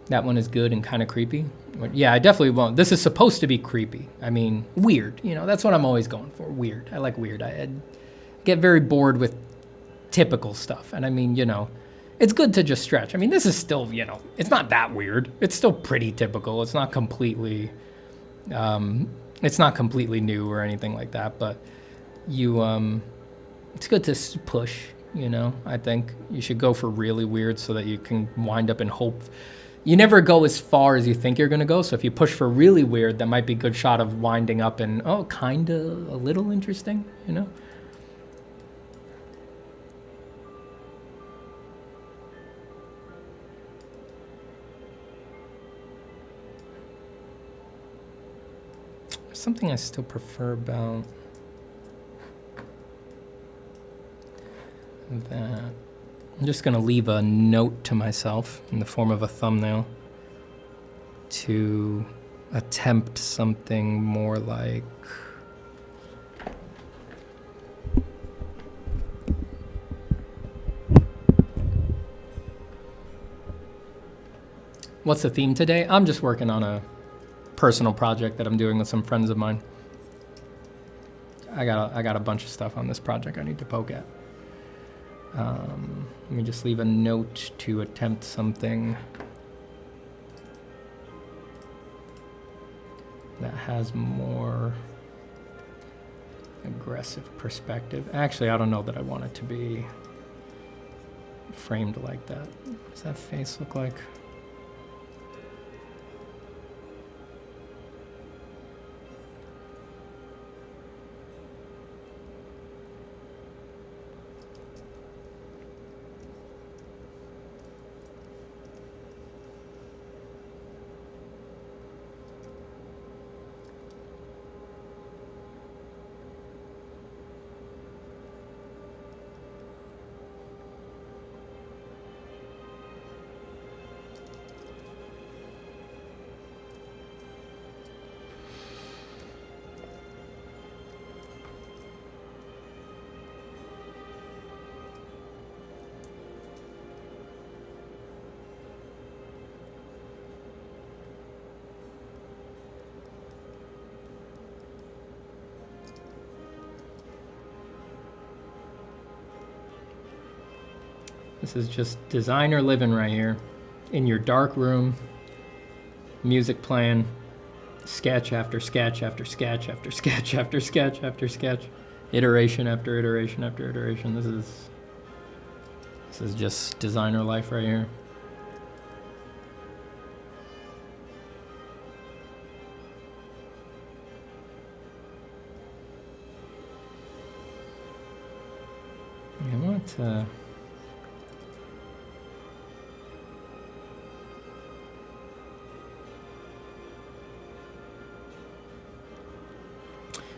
That one is good and kind of creepy. Yeah, I definitely won't. This is supposed to be creepy. I mean, weird. You know, that's what I'm always going for. Weird. I like weird. I get very bored with typical stuff. And I mean, you know, it's good to just stretch. I mean, this is still, you know, it's not that weird. It's still pretty typical. It's not completely new or anything like that. But you It's good to push, you know. I think you should go for really weird so that you can wind up in hope. You never go as far as you think you're going to go. So if you push for really weird, that might be a good shot of winding up in, oh, kind of a little interesting, you know. There's something I still prefer about that. I'm just going to leave a note to myself in the form of a thumbnail to attempt something more like what's the theme today? I'm just working on a personal project that I'm doing with some friends of mine. I got a bunch of stuff on this project I need to poke at. Let me just leave a note to attempt something that has more aggressive perspective. Actually, I don't know that I want it to be framed like that. What does that face look like? This is just designer living right here. In your dark room, music playing, sketch after sketch after sketch after sketch after sketch after sketch, iteration after iteration after iteration. This is just designer life right here. I want to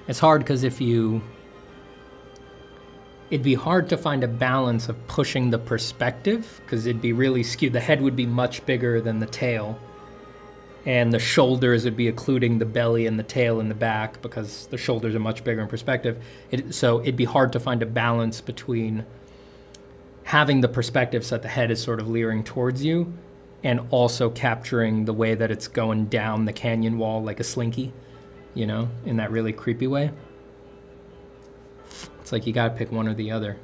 It's hard because it'd be hard to find a balance of pushing the perspective because it'd be really skewed. The head would be much bigger than the tail, and the shoulders would be occluding the belly and the tail in the back because the shoulders are much bigger in perspective. So it'd be hard to find a balance between having the perspective so that the head is sort of leering towards you and also capturing the way that it's going down the canyon wall like a slinky. You know, in that really creepy way. It's like you gotta pick one or the other.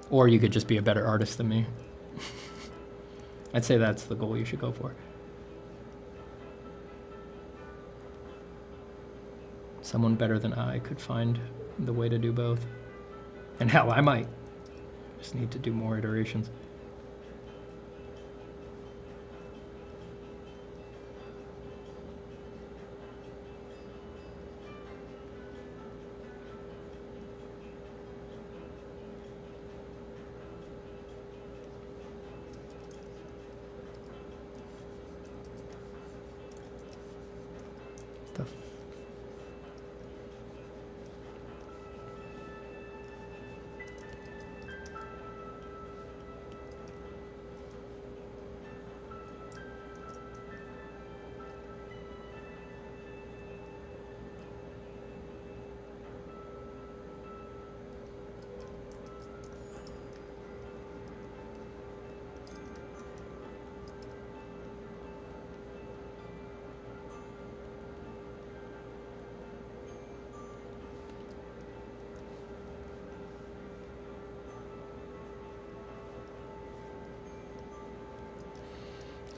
Or you could just be a better artist than me. I'd say that's the goal you should go for. Someone better than I could find the way to do both. And hell, I might. Just need to do more iterations.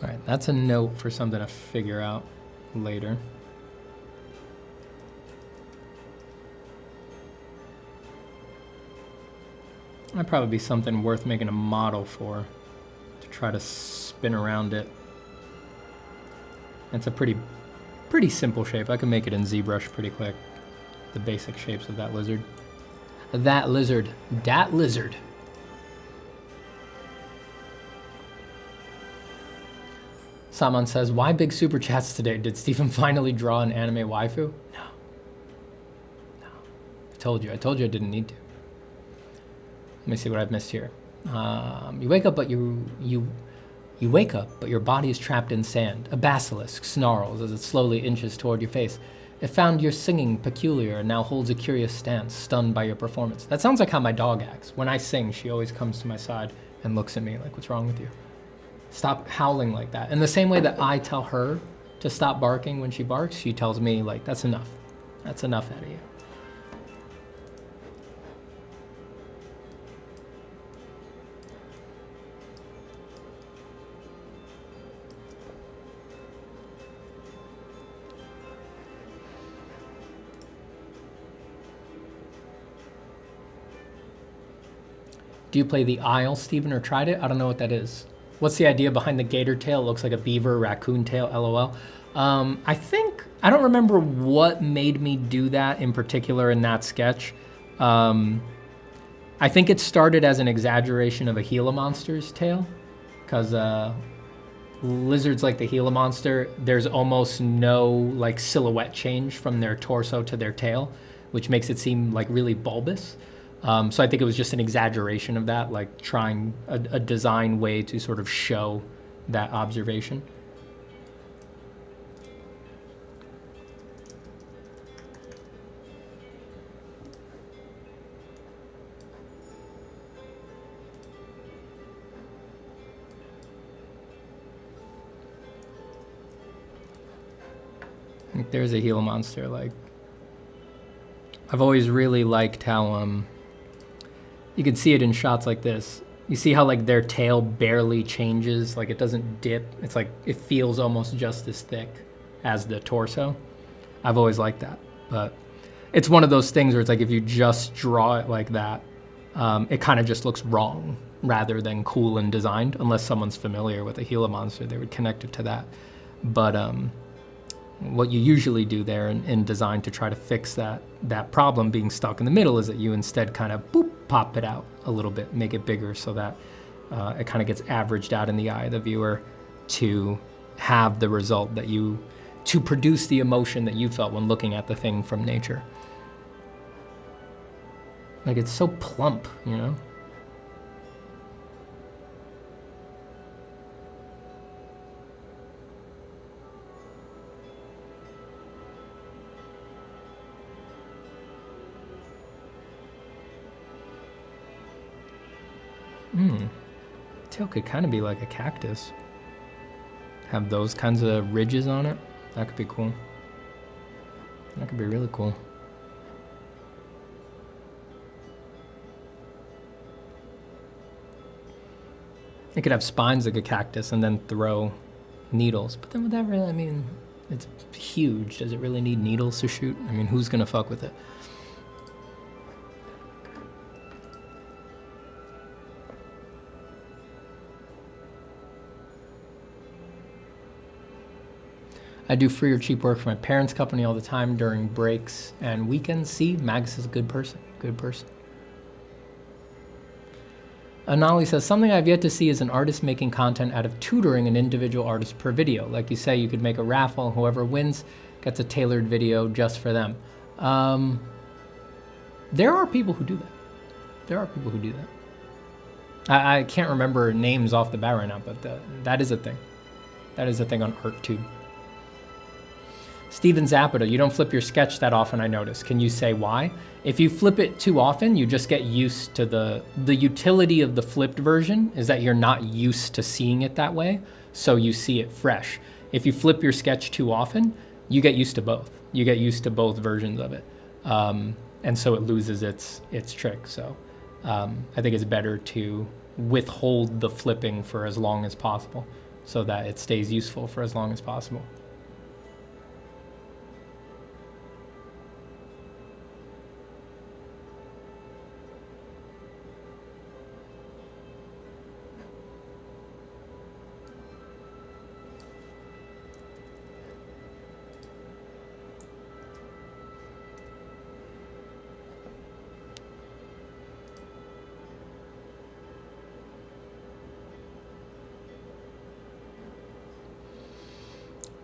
All right, that's a note for something to figure out later. That'd probably be something worth making a model for, to try to spin around it. It's a pretty simple shape. I can make it in ZBrush pretty quick. The basic shapes of that lizard. That lizard. Saman says, why big super chats today? Did Stephen finally draw an anime waifu? No. I told you I didn't need to. Let me see what I've missed here. You wake up, but you wake up, but your body is trapped in sand. A basilisk snarls as it slowly inches toward your face. It found your singing peculiar and now holds a curious stance, stunned by your performance. That sounds like how my dog acts. When I sing, she always comes to my side and looks at me like, what's wrong with you? Stop howling like that. In the same way that I tell her to stop barking when she barks, she tells me, like, that's enough. That's enough out of you. Do you play the Isle, Steven, or tried it? I don't know what that is. What's the idea behind the gator tail? It looks like a beaver, raccoon tail, LOL. I don't remember what made me do that in particular in that sketch. I think it started as an exaggeration of a Gila monster's tail, because lizards like the Gila monster, there's almost no like silhouette change from their torso to their tail, which makes it seem like really bulbous. So I think it was just an exaggeration of that, like trying a design way to sort of show that observation. I think there's a Gila monster. Like, I've always really liked how you can see it in shots like this. You see how like their tail barely changes, like it doesn't dip. It's like it feels almost just as thick as the torso. I've always liked that, but it's one of those things where it's like if you just draw it like that, it kind of just looks wrong rather than cool and designed. Unless someone's familiar with a Gila monster, they would connect it to that. But what you usually do there in design to try to fix that problem being stuck in the middle is that you instead kind of boop, pop it out a little bit, make it bigger so that it kind of gets averaged out in the eye of the viewer to have the result that to produce the emotion that you felt when looking at the thing from nature. Like, it's so plump, you know? Tail could kind of be like a cactus. Have those kinds of ridges on it. That could be cool. That could be really cool. It could have spines like a cactus and then throw needles. But then would that really, I mean, it's huge. Does it really need needles to shoot? I mean, who's gonna fuck with it? I do free or cheap work for my parents' company all the time during breaks and weekends. See, Magus is a good person. Good person. Anali says, something I've yet to see is an artist making content out of tutoring an individual artist per video. Like you say, you could make a raffle and whoever wins gets a tailored video just for them. There are people who do that. There are people who do that. I can't remember names off the bat right now, but that is a thing. That is a thing on ArtTube. Steven Zapata, you don't flip your sketch that often, I notice. Can you say why? If you flip it too often, you just get used to the utility of the flipped version is that you're not used to seeing it that way, so you see it fresh. If you flip your sketch too often, you get used to both. You get used to both versions of it. And so it loses its trick. So I think it's better to withhold the flipping for as long as possible so that it stays useful for as long as possible.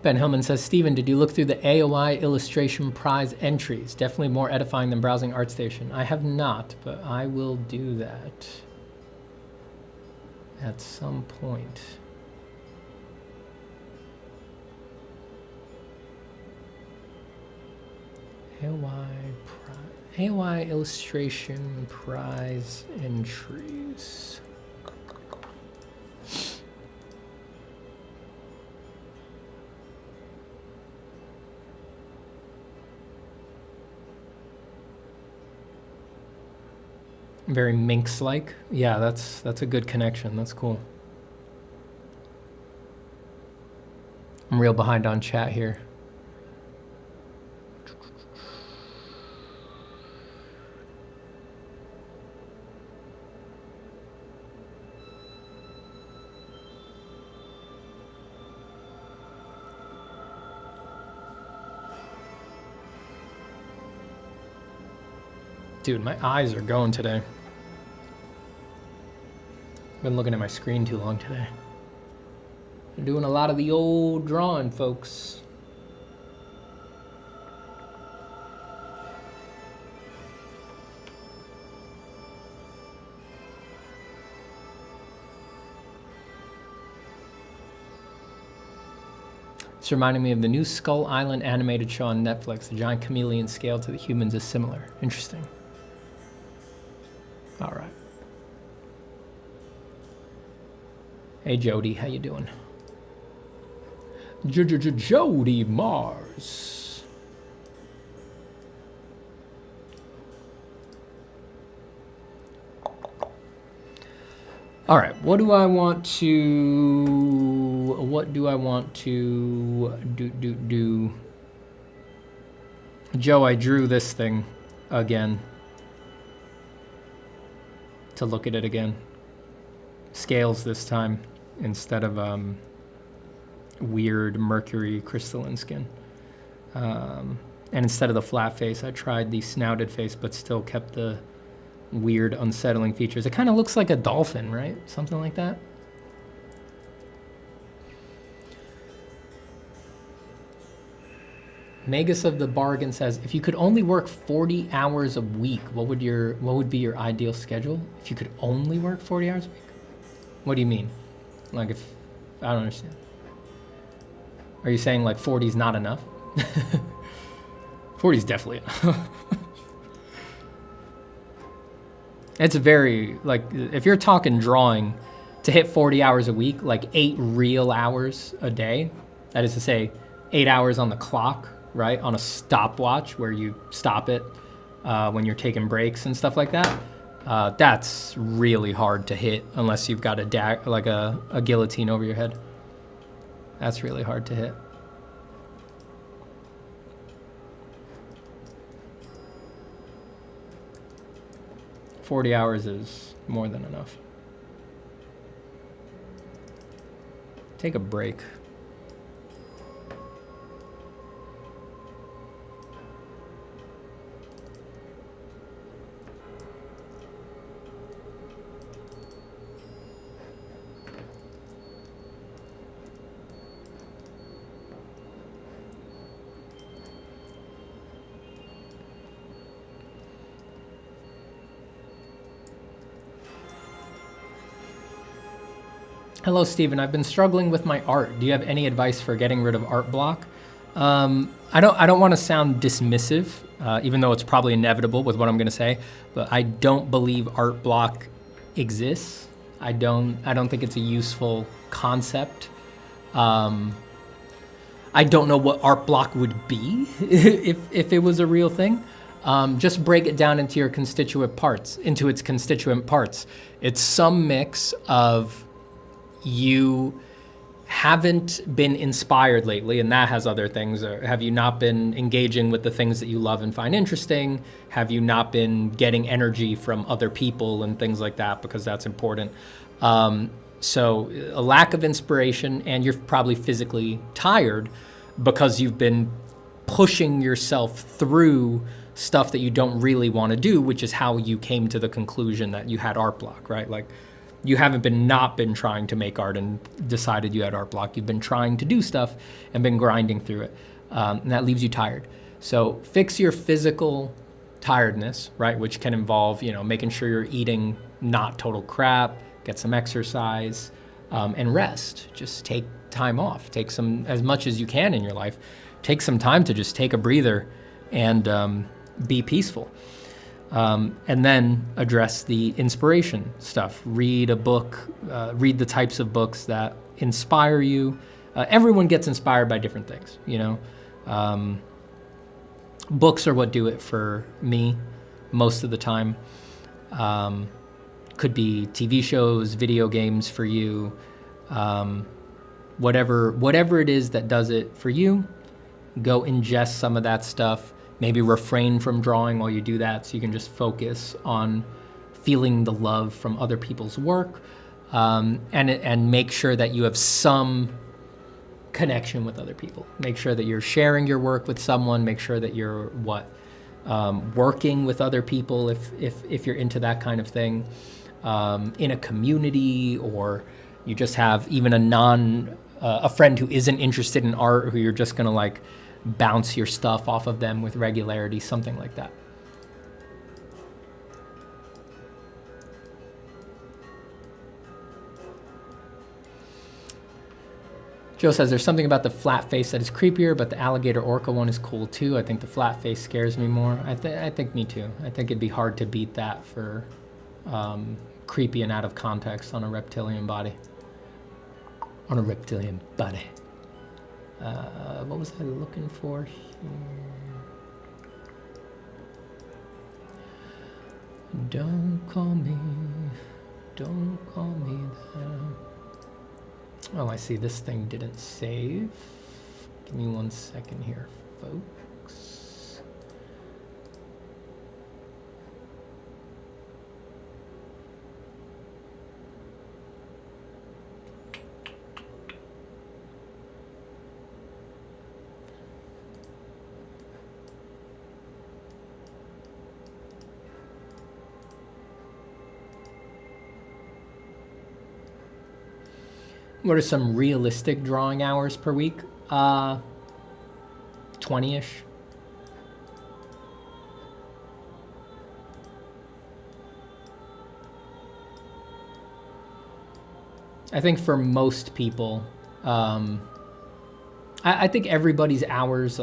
Ben Hillman says, Steven, did you look through the AOI illustration prize entries? Definitely more edifying than browsing ArtStation. I have not, but I will do that at some point. AOI illustration prize entries. Very Minx-like. Yeah, that's a good connection. That's cool. I'm real behind on chat here. Dude, my eyes are going today. Been looking at my screen too long today. I'm doing a lot of the old drawing, folks. It's reminding me of the new Skull Island animated show on Netflix. The giant chameleon scale to the humans is similar. Interesting. All right. Hey, Jody, how you doing? Jody Mars. All right, what do I want to do? Joe, I drew this thing again. To look at it again. Scales this time instead of weird mercury crystalline skin. And instead of the flat face, I tried the snouted face, but still kept the weird, unsettling features. It kind of looks like a dolphin, right? Something like that. Magus of the Bargain says, if you could only work 40 hours a week, what would be your ideal schedule? If you could only work 40 hours a week? What do you mean? Like if, I don't understand. Are you saying like 40 is not enough? 40 is definitely enough. It's very, like, if you're talking drawing, to hit 40 hours a week, like 8 real hours a day, that is to say 8 hours on the clock, right? On a stopwatch where you stop it when you're taking breaks and stuff like that. That's really hard to hit unless you've got a guillotine over your head. That's really hard to hit. $40 hours is more than enough. Take a break. Hello, Stephen. I've been struggling with my art. Do you have any advice for getting rid of art block? I don't want to sound dismissive, even though it's probably inevitable with what I'm going to say, but I don't believe art block exists. I don't think it's a useful concept. I don't know what art block would be if it was a real thing. Just break it down into its constituent parts. It's some mix of you haven't been inspired lately, and that has other things. Or have you not been engaging with the things that you love and find interesting? Have you not been getting energy from other people and things like that, because that's important. So a lack of inspiration, and you're probably physically tired because you've been pushing yourself through stuff that you don't really want to do, which is how you came to the conclusion that you had art block, right? Like, You haven't not been trying to make art and decided you had art block. You've been trying to do stuff and been grinding through it. And that leaves you tired. So fix your physical tiredness, right? Which can involve, making sure you're eating not total crap, get some exercise, and rest. Just take time off. Take some, as much as you can in your life, take some time to just take a breather and be peaceful. And then address the inspiration stuff. Read a book, read the types of books that inspire you. Everyone gets inspired by different things, Books are what do it for me most of the time. Could be TV shows, video games for you, whatever it is that does it for you, go ingest some of that stuff. Maybe refrain from drawing while you do that so you can just focus on feeling the love from other people's work, and make sure that you have some connection with other people. Make sure that you're sharing your work with someone. Make sure that you're working with other people if you're into that kind of thing, in a community, or you just have even a friend who isn't interested in art, who you're just gonna bounce your stuff off of them with regularity, something like that. Joe says there's something about the flat face that is creepier, but the alligator orca one is cool too. I think the flat face scares me more. I think me too. I think it'd be hard to beat that for creepy and out of context on a reptilian body. On a reptilian body. What was I looking for here? Don't call me that. Oh, I see this thing didn't save. Give me 1 second here, folks. What are some realistic drawing hours per week? 20-ish. I think for most people, I think everybody's hours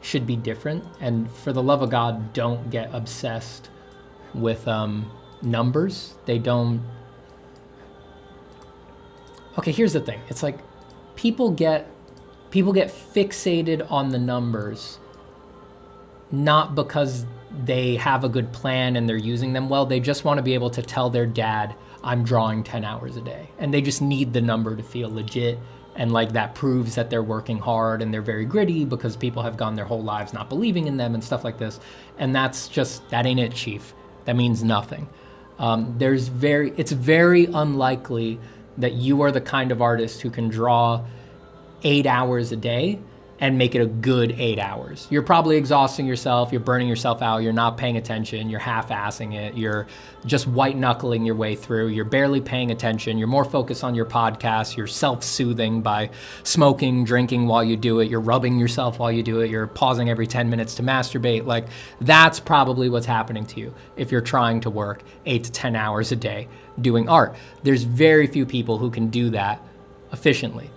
should be different. And for the love of God, don't get obsessed with numbers. They don't. Okay, here's the thing. It's people get fixated on the numbers, not because they have a good plan and they're using them well. They just want to be able to tell their dad, I'm drawing 10 hours a day. And they just need the number to feel legit. And that proves that they're working hard and they're very gritty, because people have gone their whole lives not believing in them and stuff like this. And that ain't it, Chief. That means nothing. It's very unlikely that you are the kind of artist who can draw 8 hours a day and make it a good 8 hours. You're probably exhausting yourself, you're burning yourself out, you're not paying attention, you're half-assing it, you're just white-knuckling your way through, you're barely paying attention, you're more focused on your podcast, you're self-soothing by smoking, drinking while you do it, you're rubbing yourself while you do it, you're pausing every 10 minutes to masturbate. That's probably what's happening to you if you're trying to work 8 to 10 hours a day doing art. There's very few people who can do that efficiently.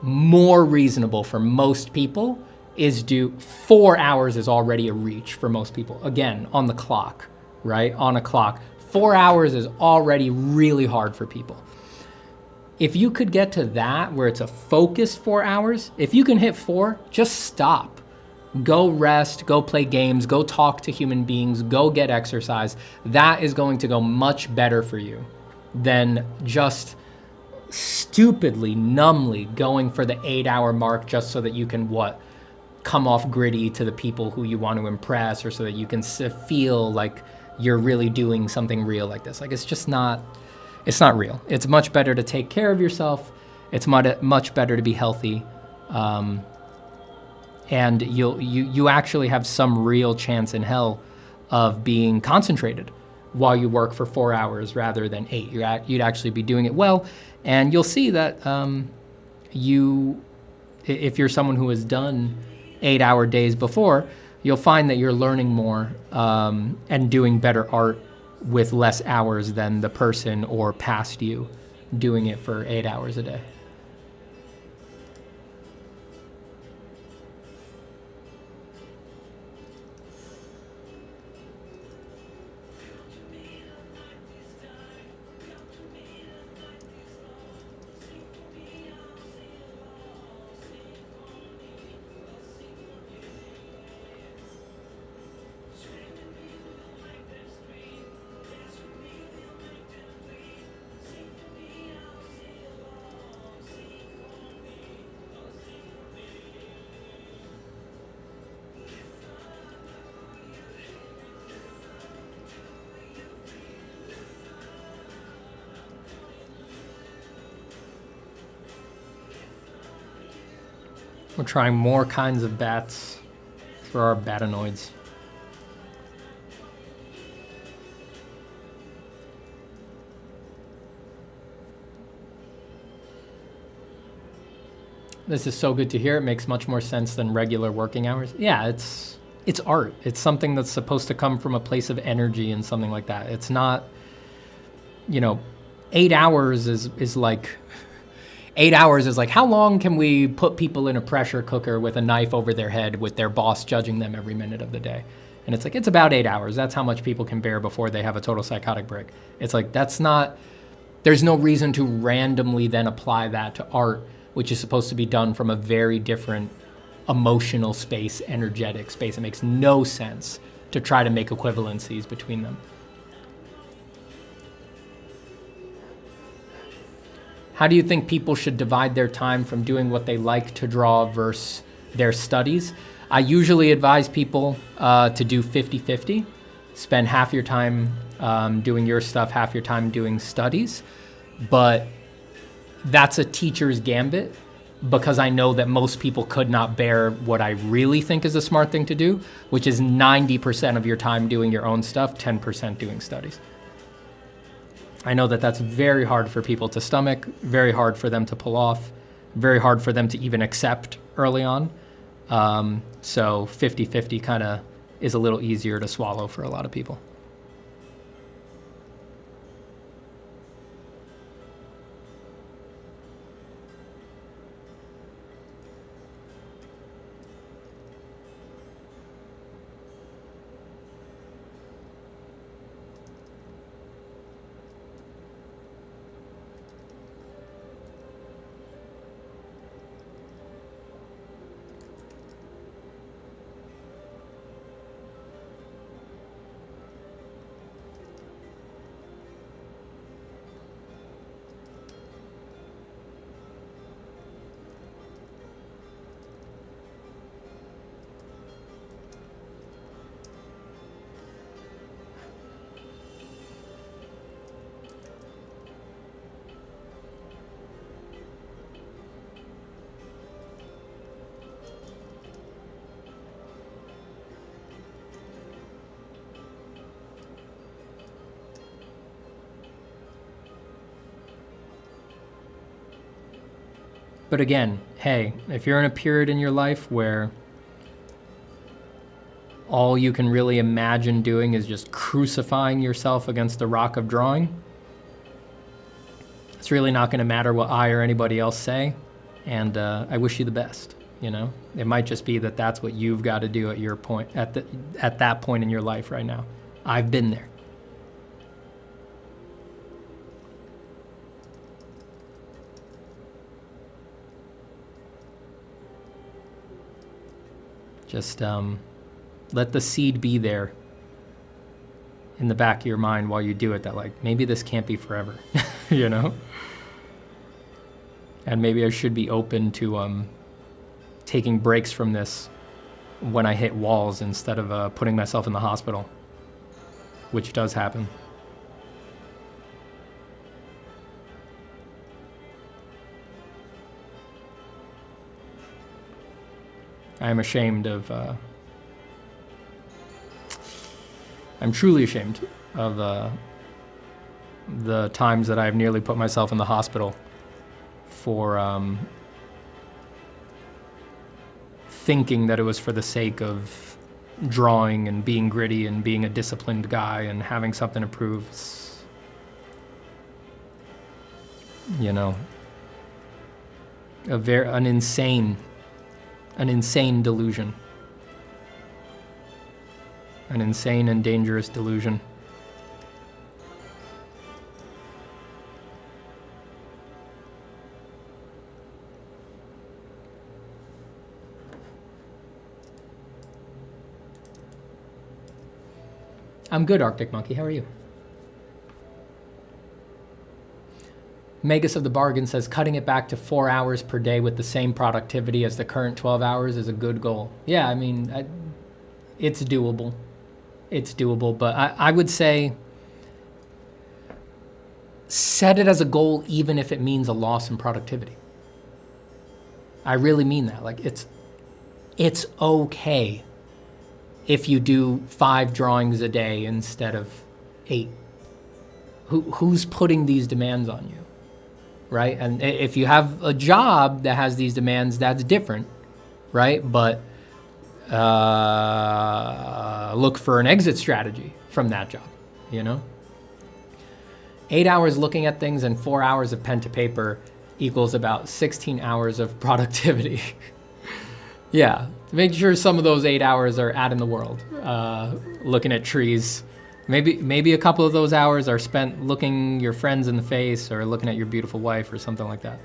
More reasonable for most people is 4 hours is already a reach for most people. Again, on the clock, right? On a clock. 4 hours is already really hard for people. If you could get to that, where it's a focused 4 hours, if you can hit 4, just stop. Go rest, go play games, go talk to human beings, go get exercise. That is going to go much better for you than just stupidly, numbly going for the 8-hour mark just so that you can come off gritty to the people who you want to impress, or so that you can feel like you're really doing something real like this. It's not real. It's much better to take care of yourself. It's much better to be healthy. And you actually have some real chance in hell of being concentrated, while you work for 4 hours rather than 8. You'd actually be doing it well. And you'll see that if you're someone who has done 8-hour days before, you'll find that you're learning more and doing better art with less hours than the person or past you doing it for 8 hours a day. We're trying more kinds of bats for our batanoids. This is so good to hear. It makes much more sense than regular working hours. Yeah, it's art. It's something that's supposed to come from a place of energy and something like that. It's not, 8 hours is like... 8 hours is like, how long can we put people in a pressure cooker with a knife over their head with their boss judging them every minute of the day? And it's like, it's about 8 hours. That's how much people can bear before they have a total psychotic break. It's like, there's no reason to randomly then apply that to art, which is supposed to be done from a very different emotional space, energetic space. It makes no sense to try to make equivalencies between them. How do you think people should divide their time from doing what they like to draw versus their studies? I usually advise people to do 50-50. Spend half your time doing your stuff, half your time doing studies. But that's a teacher's gambit, because I know that most people could not bear what I really think is a smart thing to do, which is 90% of your time doing your own stuff, 10% doing studies. I know that that's very hard for people to stomach, very hard for them to pull off, very hard for them to even accept early on. So 50-50 kind of is a little easier to swallow for a lot of people. But again, hey, if you're in a period in your life where all you can really imagine doing is just crucifying yourself against the rock of drawing, it's really not going to matter what I or anybody else say. And I wish you the best. It might just be that that's what you've got to do at your point, at that point in your life right now. I've been there. Just let the seed be there in the back of your mind while you do it, that maybe this can't be forever, And maybe I should be open to taking breaks from this when I hit walls instead of putting myself in the hospital, which does happen. I am ashamed of I'm truly ashamed of the times that I've nearly put myself in the hospital for thinking that it was for the sake of drawing and being gritty and being a disciplined guy and having something to prove. You know, an insane delusion. An insane and dangerous delusion. I'm good, Arctic Monkey. How are you? Magus of the Bargain says cutting it back to 4 hours per day with the same productivity as the current 12 hours is a good goal. Yeah, I mean, it's doable. It's doable, but I would say set it as a goal even if it means a loss in productivity. I really mean that. Like, it's okay if you do 5 drawings a day instead of 8. Who's putting these demands on you, right? And if you have a job that has these demands, that's different, right? But look for an exit strategy from that job, you know? 8 hours looking at things and 4 hours of pen to paper equals about 16 hours of productivity. Yeah, make sure some of those 8 hours are out in the world, looking at trees. Maybe a couple of those hours are spent looking your friends in the face or looking at your beautiful wife or something like that.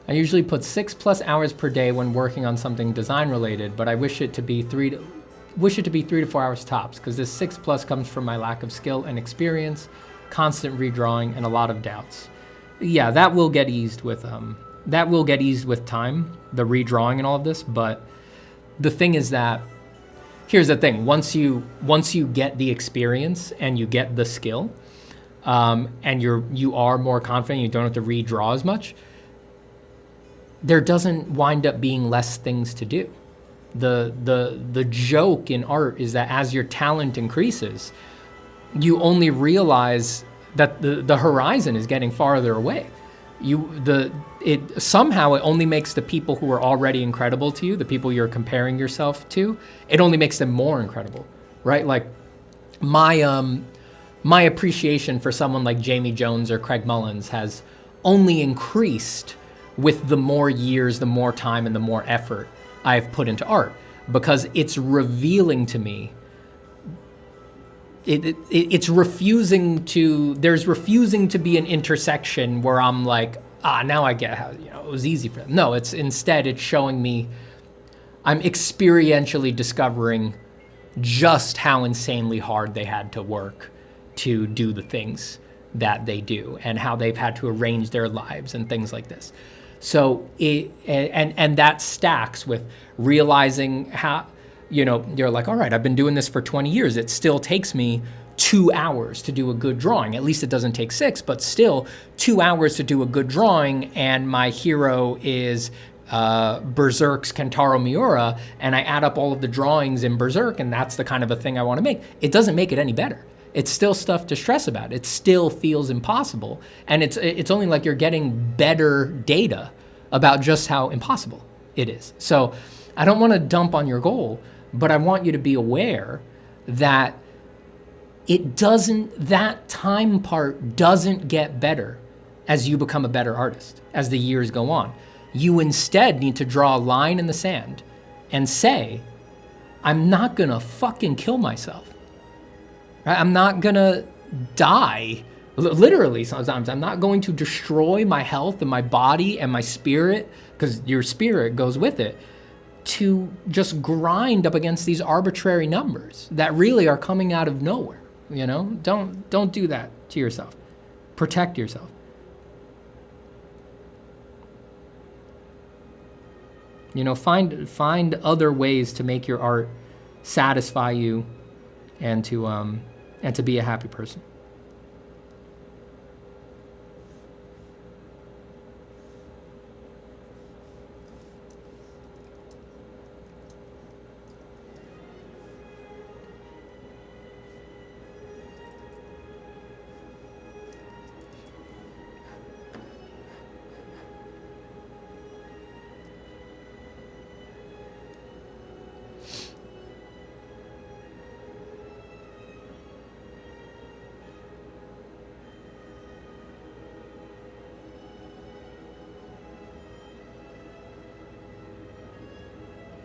I usually put 6+ hours per day when working on something design related, but I wish it to be 3 to 4 hours tops, because this 6+ comes from my lack of skill and experience, constant redrawing, and a lot of doubts. Yeah, that will get eased with time, the redrawing and all of this. But the thing is that, here's the thing: once you get the experience and you get the skill, and you are more confident, you don't have to redraw as much, there doesn't wind up being less things to do. The joke in art is that as your talent increases, you only realize that the horizon is getting farther away. Somehow it only makes the people who are already incredible to you, the people you're comparing yourself to, it only makes them more incredible, right? Like my appreciation for someone like Jamie Jones or Craig Mullins has only increased with the more years, the more time, and the more effort I've put into art, because it's revealing to me. There's refusing to be an intersection where I'm like, now I get how, it was easy for them. No, instead it's showing me, I'm experientially discovering just how insanely hard they had to work to do the things that they do, and how they've had to arrange their lives and things like this. So and that stacks with realizing how, you're like, all right, I've been doing this for 20 years. It still takes me 2 hours to do a good drawing. At least it doesn't take 6, but still 2 hours to do a good drawing. And my hero is Berserk's Kentaro Miura, and I add up all of the drawings in Berserk, and that's the kind of a thing I want to make. It doesn't make it any better. It's still stuff to stress about. It still feels impossible. And it's only like you're getting better data about just how impossible it is. So I don't want to dump on your goal, but I want you to be aware that that time part doesn't get better as you become a better artist, as the years go on. You instead need to draw a line in the sand and say, I'm not gonna fucking kill myself. I'm not gonna die, literally sometimes. I'm not going to destroy my health and my body and my spirit, because your spirit goes with it, to just grind up against these arbitrary numbers that really are coming out of nowhere. Don't do that to yourself. Protect yourself. Find other ways to make your art satisfy you and and to be a happy person.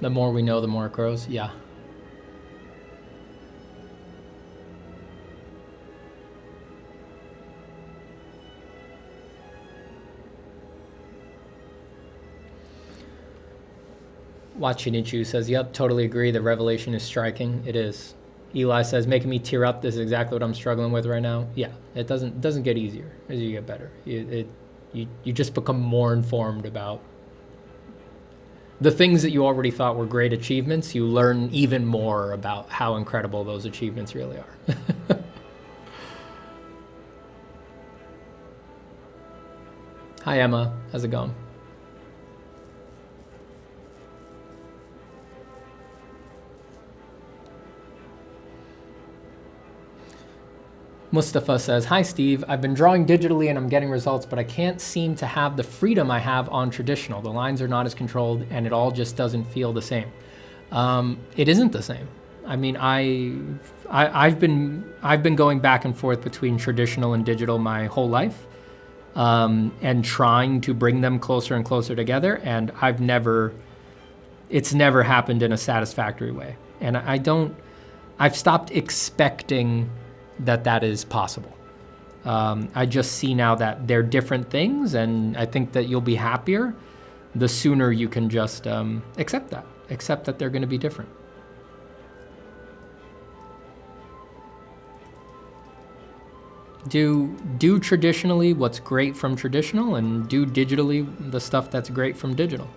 The more we know, the more it grows. Yeah. Wachinichu says, yep, totally agree. The revelation is striking. It is. Eli says, making me tear up. This is exactly what I'm struggling with right now. Yeah, it doesn't get easier as you get better. You just become more informed about the things that you already thought were great achievements. You learn even more about how incredible those achievements really are. Hi, Emma. How's it going? Mustafa says, hi, Steve. I've been drawing digitally and I'm getting results, but I can't seem to have the freedom I have on traditional. The lines are not as controlled and it all just doesn't feel the same. It isn't the same. I mean, I've been going back and forth between traditional and digital my whole life, and trying to bring them closer and closer together. And it's never happened in a satisfactory way. And I've stopped expecting that is possible. I just see now that they're different things, and I think that you'll be happier the sooner you can just accept that they're going to be different. Do traditionally what's great from traditional, and do digitally the stuff that's great from digital.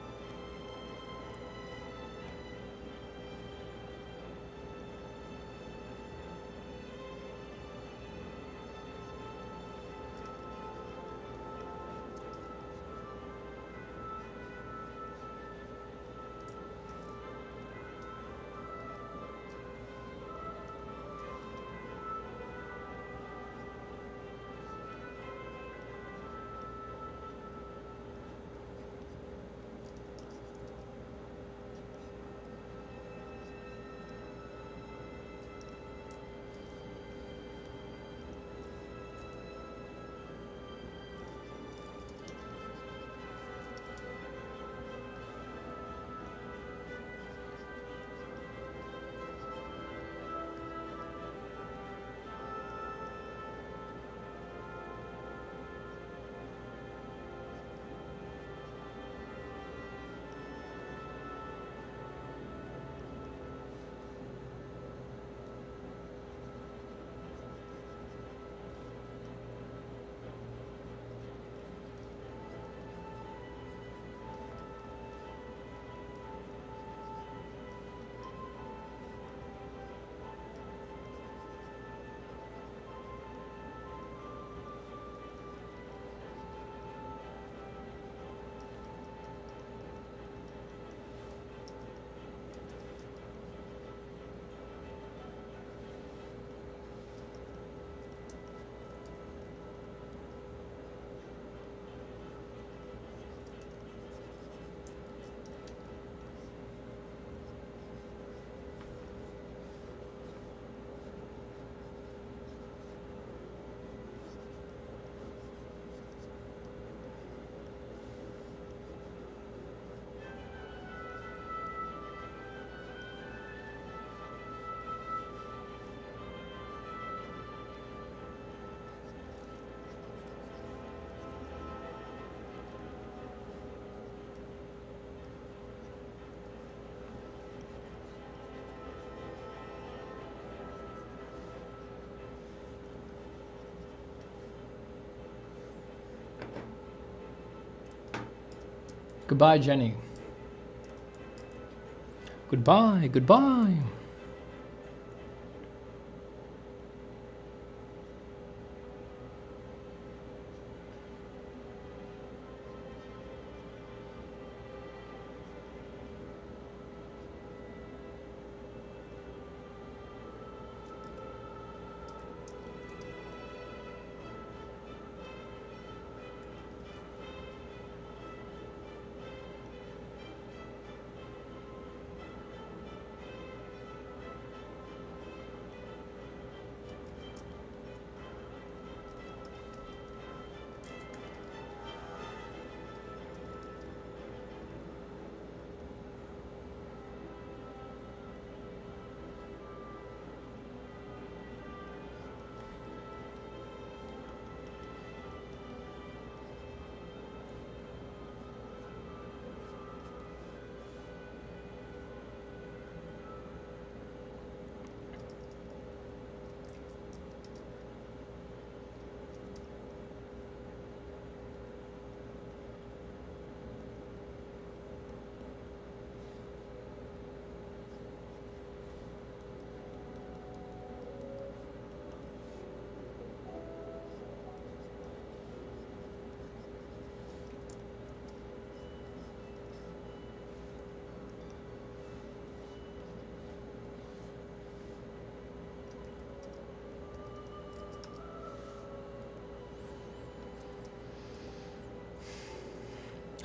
Goodbye, Jenny. Goodbye, goodbye.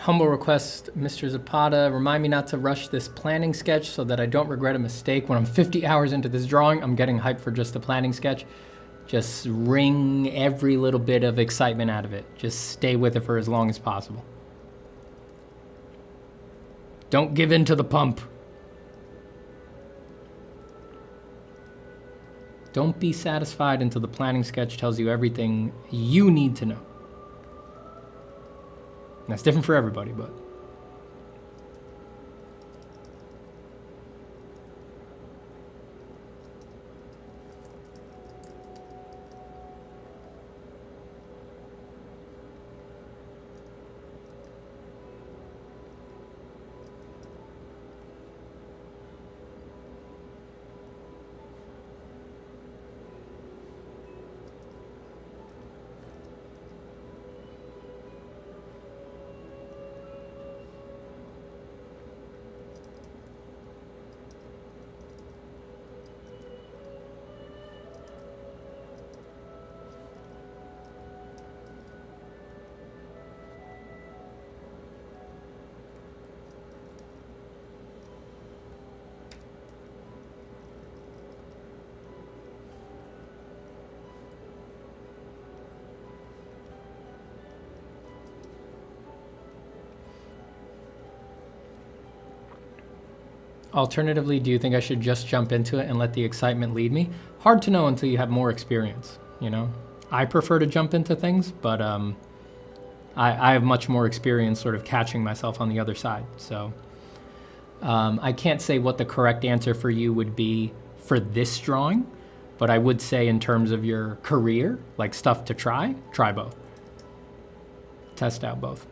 Humble request, Mr. Zapata, remind me not to rush this planning sketch so that I don't regret a mistake. When I'm 50 hours into this drawing, I'm getting hyped for just the planning sketch. Just wring every little bit of excitement out of it. Just stay with it for as long as possible. Don't give in to the pump. Don't be satisfied until the planning sketch tells you everything you need to know. That's different for everybody, but... Alternatively, do you think I should just jump into it and let the excitement lead me? Hard to know until you have more experience, you know? I prefer to jump into things, but I have much more experience sort of catching myself on the other side. So I can't say what the correct answer for you would be for this drawing, but I would say in terms of your career, like stuff to try both. Test out both.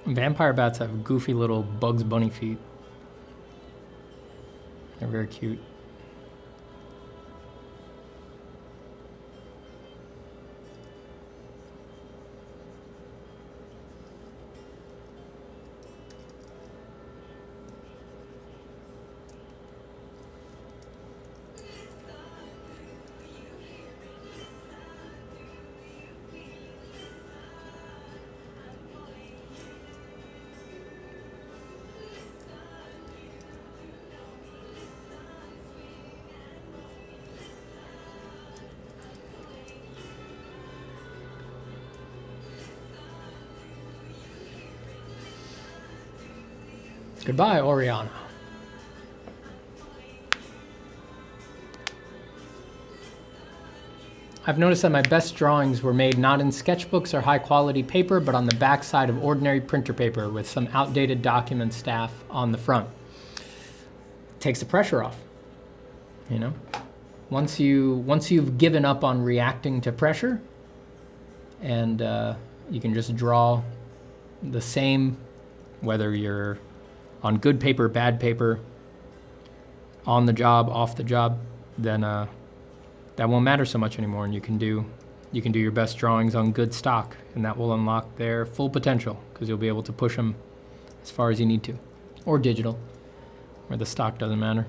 Vampire bats have goofy little Bugs Bunny feet. They're very cute. Goodbye, Oriana. I've noticed that my best drawings were made not in sketchbooks or high-quality paper, but on the back side of ordinary printer paper with some outdated document staff on the front. Takes the pressure off, you know? Once you've given up on reacting to pressure, and you can just draw the same, whether you're on good paper, bad paper, on the job, off the job, then that won't matter so much anymore, and you can do your best drawings on good stock, and that will unlock their full potential because you'll be able to push them as far as you need to, or digital, where the stock doesn't matter.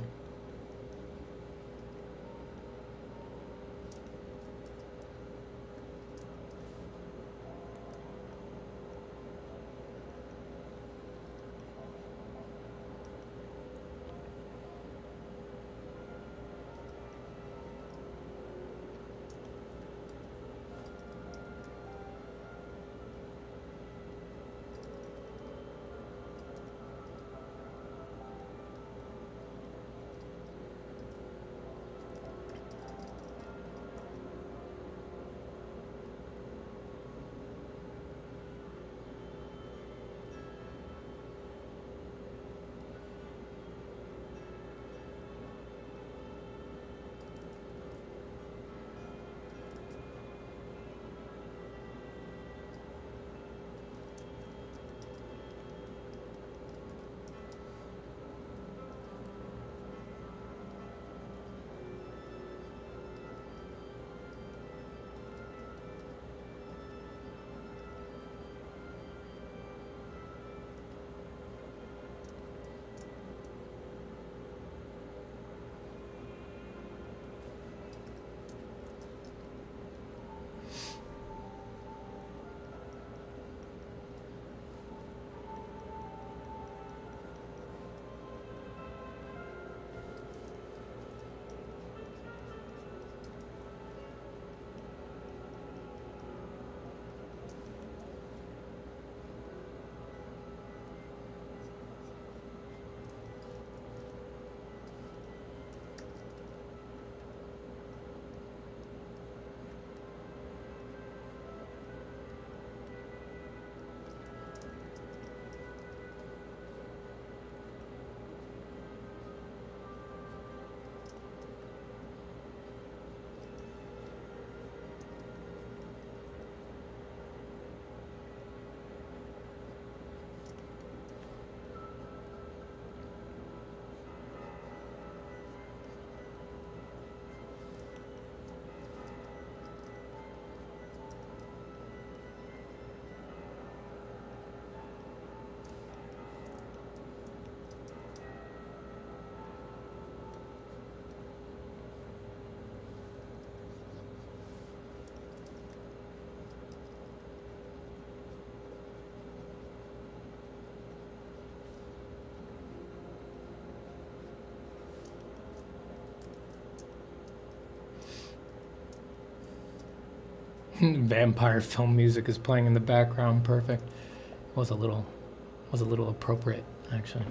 Vampire film music is playing in the background. Perfect. Was a little appropriate, actually.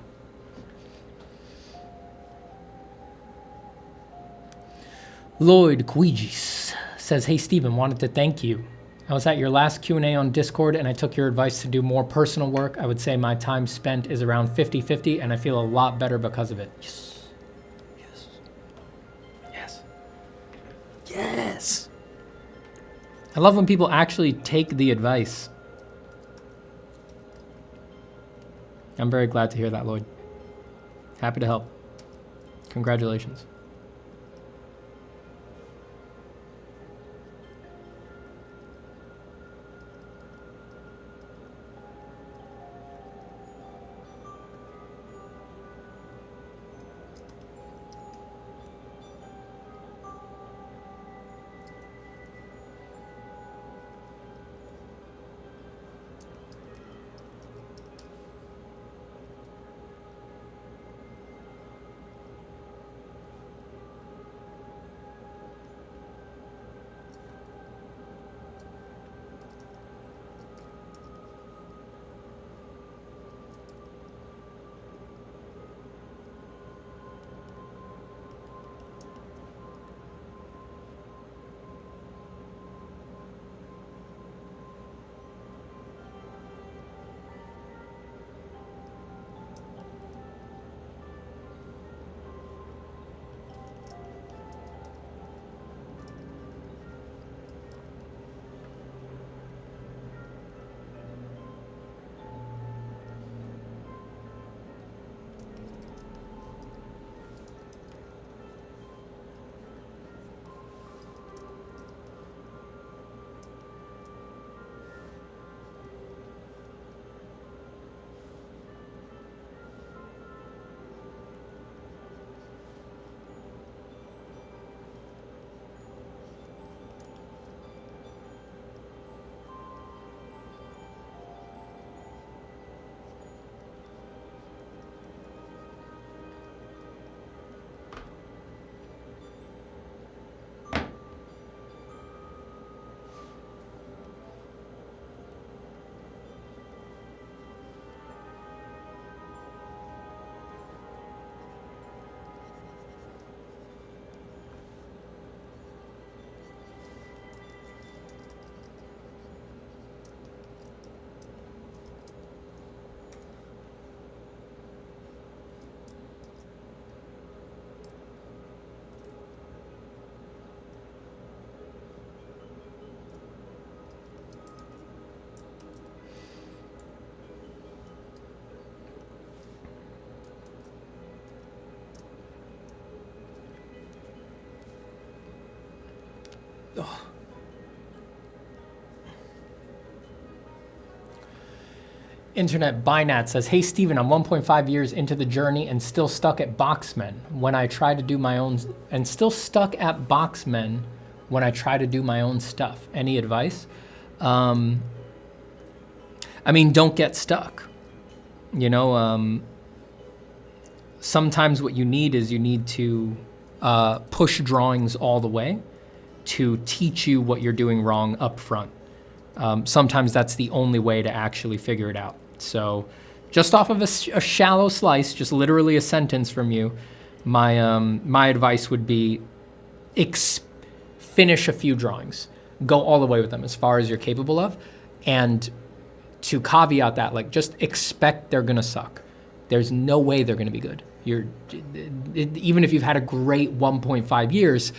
Lloyd Quigis says, "Hey Stephen, wanted to thank you. I was at your last Q&A on Discord and I took your advice to do more personal work. I would say my time spent is around 50-50 and I feel a lot better because of it." Yes. Yes. Yes. Yes. I love when people actually take the advice. I'm very glad to hear that, Lloyd. Happy to help. Congratulations. Oh. Internet Binat says, "Hey Stephen, I'm 1.5 years into the journey and still stuck at Boxmen when I try to do my own stuff. Any advice?" I mean, don't get stuck. You know, sometimes what you need is you need to push drawings all the way to teach you what you're doing wrong up front. Sometimes that's the only way to actually figure it out. So just off of a shallow slice, just literally a sentence from you, my advice would be finish a few drawings. Go all the way with them as far as you're capable of. And to caveat that, like, just expect they're gonna suck. There's no way they're gonna be good. Even if you've had a great 1.5 years,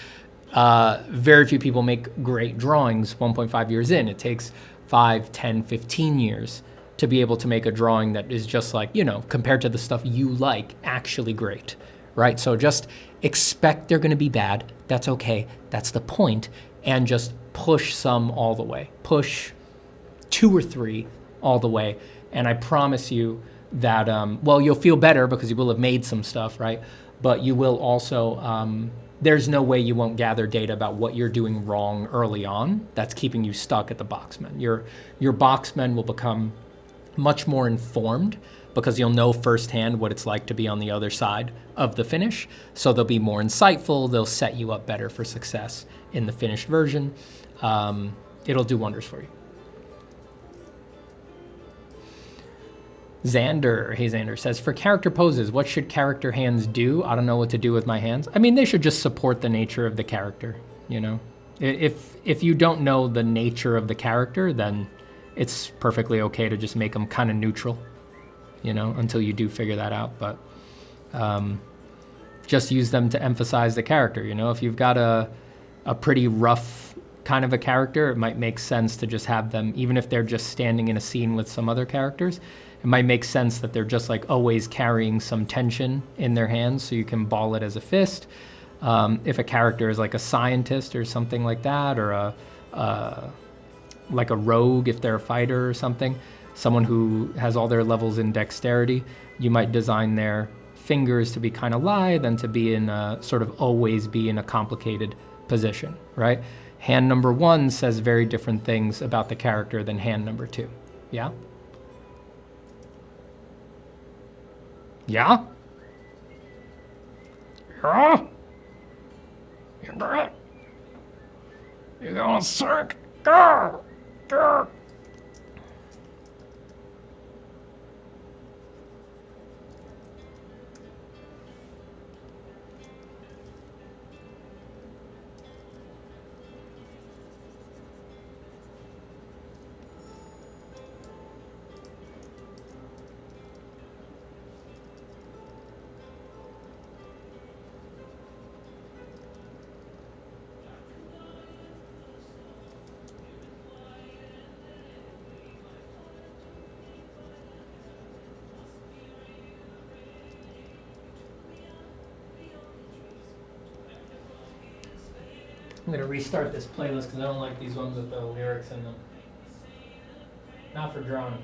very few people make great drawings 1.5 years in. It takes 5, 10, 15 years to be able to make a drawing that is just like, you know, compared to the stuff you like, actually great, right? So just expect they're gonna be bad. That's okay, that's the point. And just push some all the way. Push 2 or 3 all the way. And I promise you that, well, you'll feel better because you will have made some stuff, right? But you will also, there's no way you won't gather data about what you're doing wrong early on that's keeping you stuck at the Boxmen. Your Boxmen will become much more informed because you'll know firsthand what it's like to be on the other side of the finish. So they'll be more insightful. They'll set you up better for success in the finished version. it'll do wonders for you. Xander, hey Xander, says, for character poses, what should character hands do? I don't know what to do with my hands. I mean, they should just support the nature of the character, you know? If you don't know the nature of the character, then it's perfectly okay to just make them kind of neutral, you know, until you do figure that out. But just use them to emphasize the character, you know? If you've got a pretty rough kind of a character, it might make sense to just have them, even if they're just standing in a scene with some other characters, it might make sense that they're just like always carrying some tension in their hands so you can ball it as a fist. If a character is like a scientist or something like that, or like a rogue if they're a fighter or something, someone who has all their levels in dexterity, you might design their fingers to be kind of lithe and to be in a, sort of always be in a complicated position, right? Hand number 1 says very different things about the character than hand number 2. Yeah? Yeah? Yeah? You're gonna sink. Go! Go! I'm gonna restart this playlist because I don't like these ones with the lyrics in them. Not for drawing.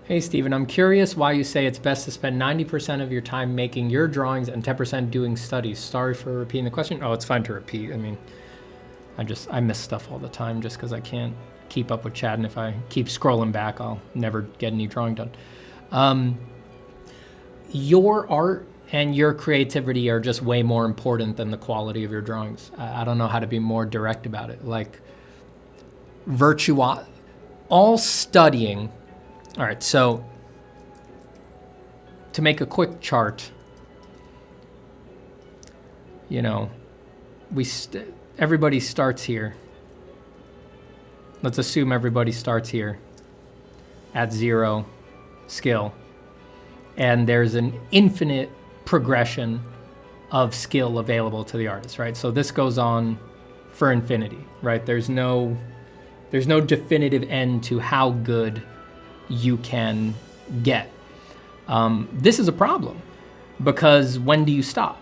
Hey Stephen, I'm curious why you say it's best to spend 90% of your time making your drawings and 10% doing studies. Sorry for repeating the question. Oh, it's fine to repeat. I mean, I miss stuff all the time just because I can't keep up with chat, and if I keep scrolling back, I'll never get any drawing done. Your art and your creativity are just way more important than the quality of your drawings. I don't know how to be more direct about it. Like, all studying. All right, so to make a quick chart, you know, everybody starts here. Let's assume everybody starts here at 0 skill, and there's an infinite progression of skill available to the artist, right? So this goes on for infinity, right? There's no definitive end to how good you can get. This is a problem because when do you stop,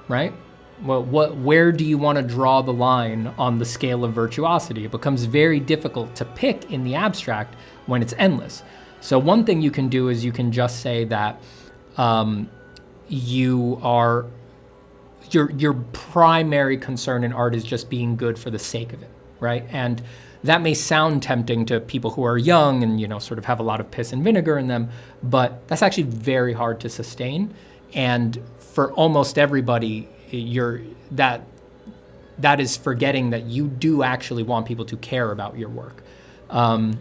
right? Well, where do you want to draw the line on the scale of virtuosity? It becomes very difficult to pick in the abstract when it's endless. So one thing you can do is you can just say that your primary concern in art is just being good for the sake of it, right? And that may sound tempting to people who are young and, you know, sort of have a lot of piss and vinegar in them, but that's actually very hard to sustain. And for almost everybody, that is forgetting that you do actually want people to care about your work. And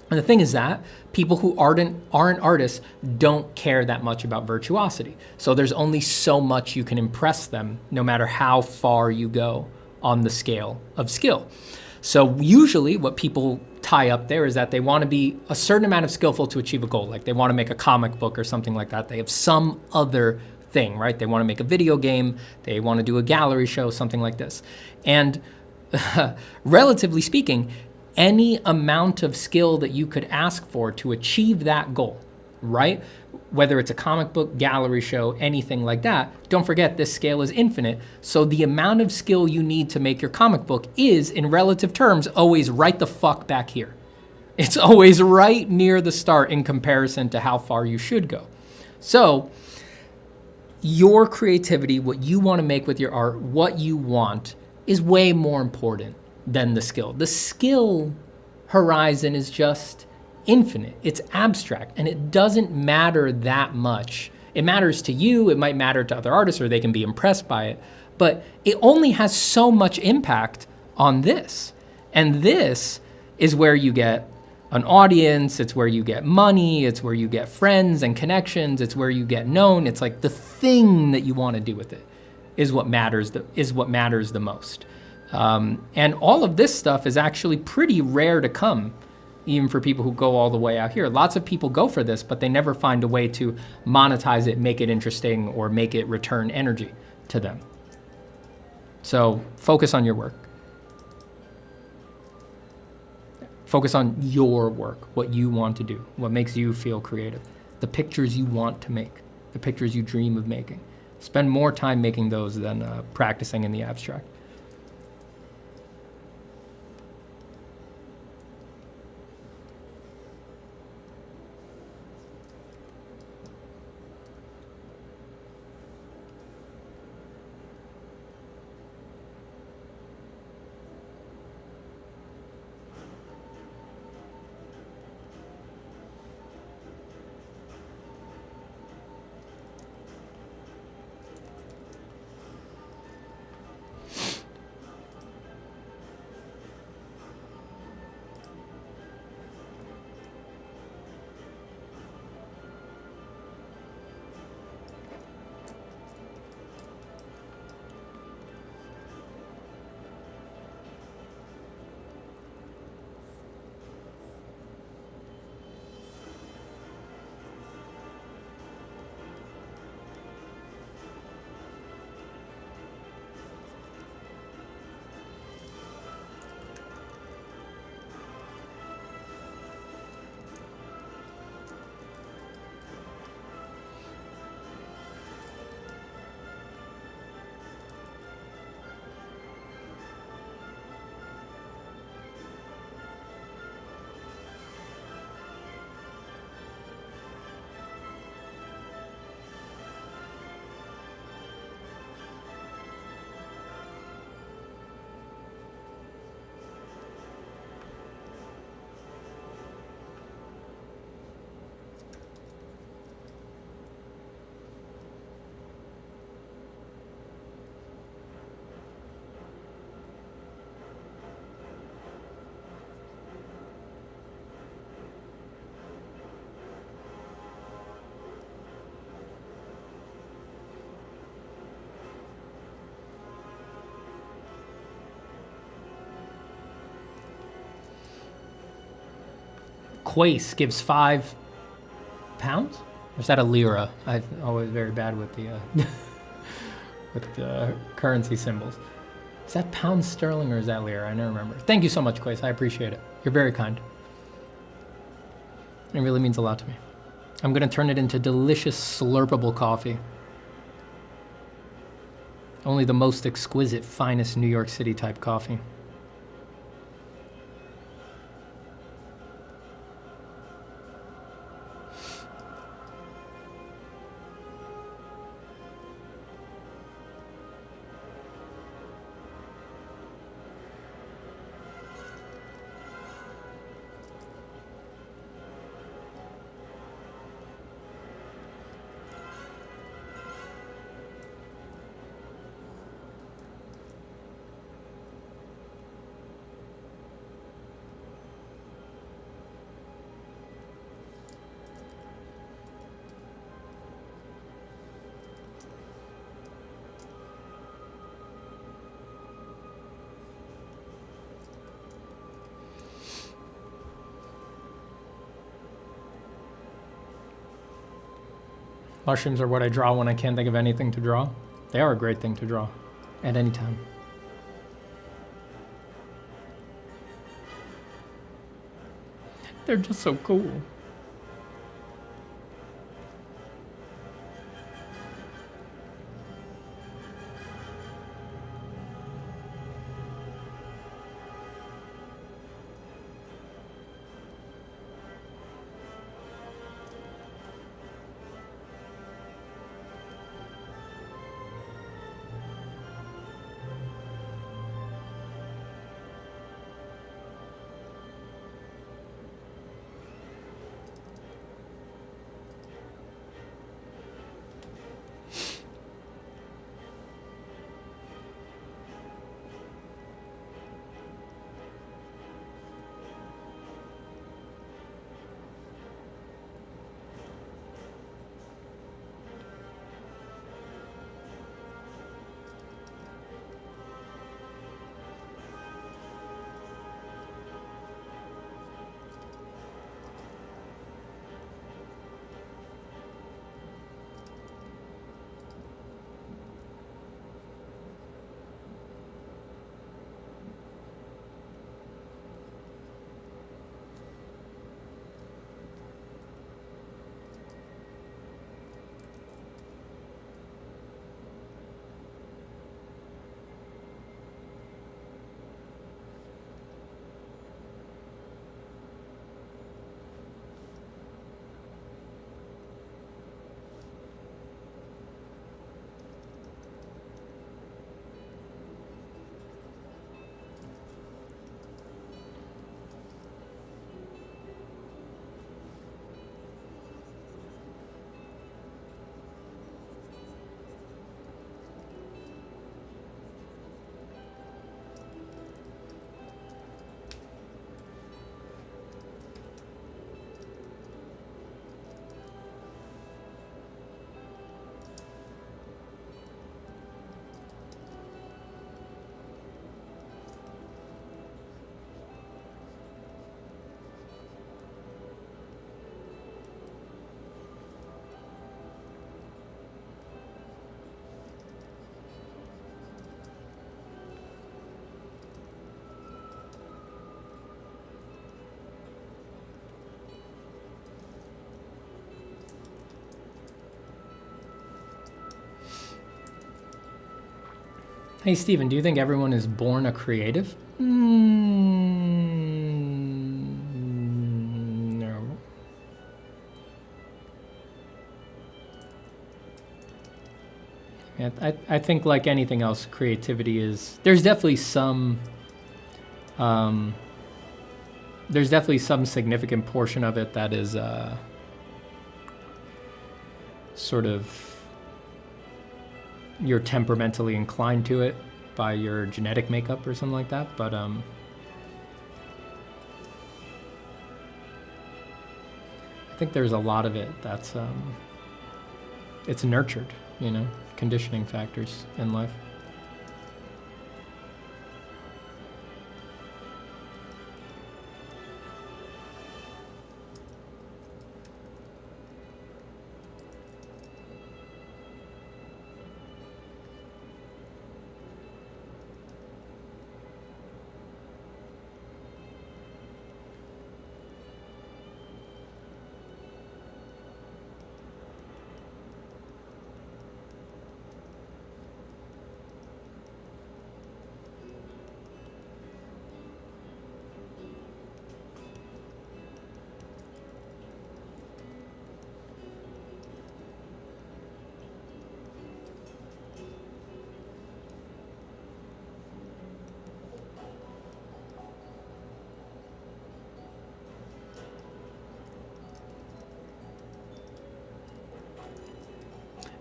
the thing is that people who aren't artists don't care that much about virtuosity. So there's only so much you can impress them, no matter how far you go on the scale of skill. So usually what people tie up there is that they want to be a certain amount of skillful to achieve a goal. Like they want to make a comic book or something like that. They have some other thing, right? They want to make a video game. They want to do a gallery show, something like this. And relatively speaking, any amount of skill that you could ask for to achieve that goal, right? Whether it's a comic book, gallery show, anything like that, don't forget this scale is infinite. So the amount of skill you need to make your comic book is, in relative terms, always right the fuck back here. It's always right near the start in comparison to how far you should go. So your creativity, what you want to make with your art, what you want, is way more important than the skill. The skill horizon is just infinite. It's abstract, and it doesn't matter that much. It matters to you, it might matter to other artists, or they can be impressed by it, but it only has so much impact on this. And this is where you get an audience, it's where you get money, it's where you get friends and connections, it's where you get known. It's like the thing that you want to do with it is what matters the most. And all of this stuff is actually pretty rare to come, even for people who go all the way out here. Lots of people go for this, but they never find a way to monetize it, make it interesting, or make it return energy to them. So focus on your work. Focus on your work, what you want to do, what makes you feel creative, the pictures you want to make, the pictures you dream of making. Spend more time making those than practicing in the abstract. Quace gives £5? Or is that a lira? I'm always very bad with the with the currency symbols. Is that pound sterling or is that lira? I never remember. Thank you so much, Quace. I appreciate it. You're very kind. It really means a lot to me. I'm going to turn it into delicious, slurpable coffee. Only the most exquisite, finest New York City type coffee. Mushrooms are what I draw when I can't think of anything to draw. They are a great thing to draw at any time. They're just so cool. Hey, Steven, do you think everyone is born a creative? No. Yeah, I think like anything else, creativity is... There's definitely some significant portion of it that is sort of... You're temperamentally inclined to it by your genetic makeup or something like that, but I think there's a lot of it that's it's nurtured, you know, conditioning factors in life.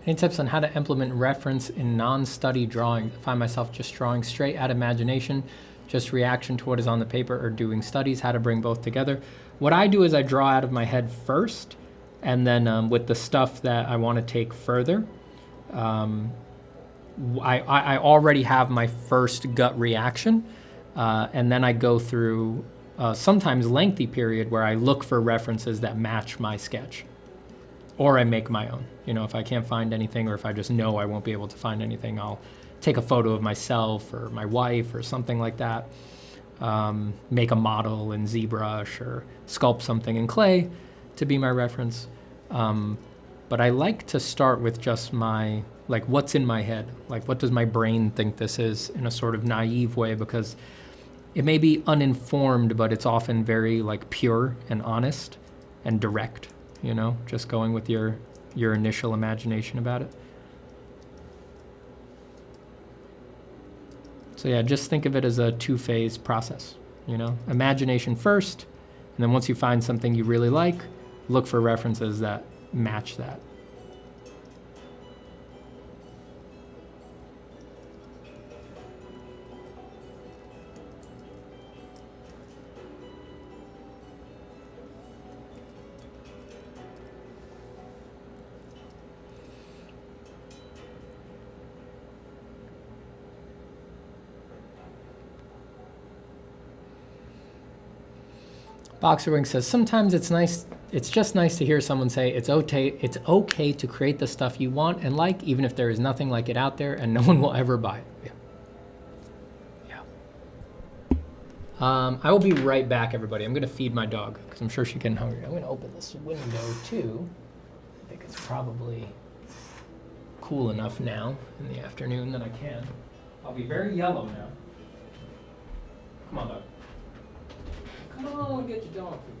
Any tips on how to implement reference in non-study drawing? I find myself just drawing straight out of imagination, just reaction to what is on the paper, or doing studies, how to bring both together. What I do is I draw out of my head first, and then with the stuff that I want to take further, I already have my first gut reaction, and then I go through sometimes lengthy period where I look for references that match my sketch. or I make my own. You know, if I can't find anything, or if I just know I won't be able to find anything, I'll take a photo of myself or my wife or something like that, make a model in ZBrush or sculpt something in clay to be my reference. But I like to start with just my, like, what's in my head, like what does my brain think this is, in a sort of naive way, because it may be uninformed, but it's often very like pure and honest and direct, you know, just going with your initial imagination about it. So yeah, just think of it as a two-phase process, you know, imagination first, and then once you find something you really like, look for references that match that. Boxerwing says, sometimes it's just nice to hear someone say it's okay to create the stuff you want and like, even if there is nothing like it out there and no one will ever buy it. Yeah. I will be right back, everybody. I'm gonna feed my dog because I'm sure she's getting hungry. I'm gonna open this window too. I think it's probably cool enough now in the afternoon that I can. I'll be very yellow now. Come on, dog. Come on, get your dog food.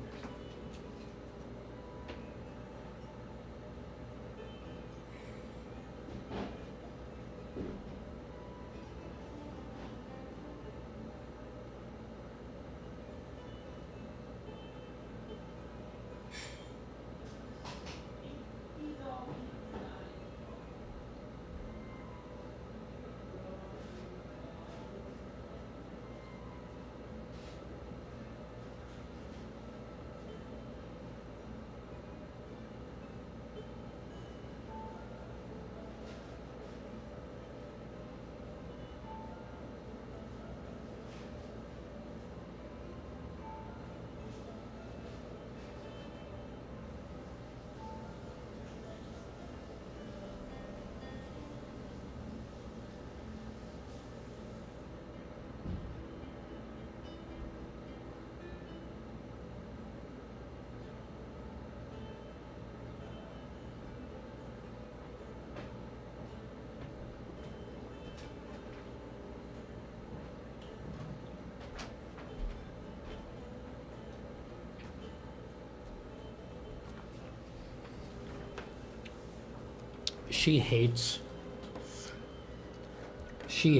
She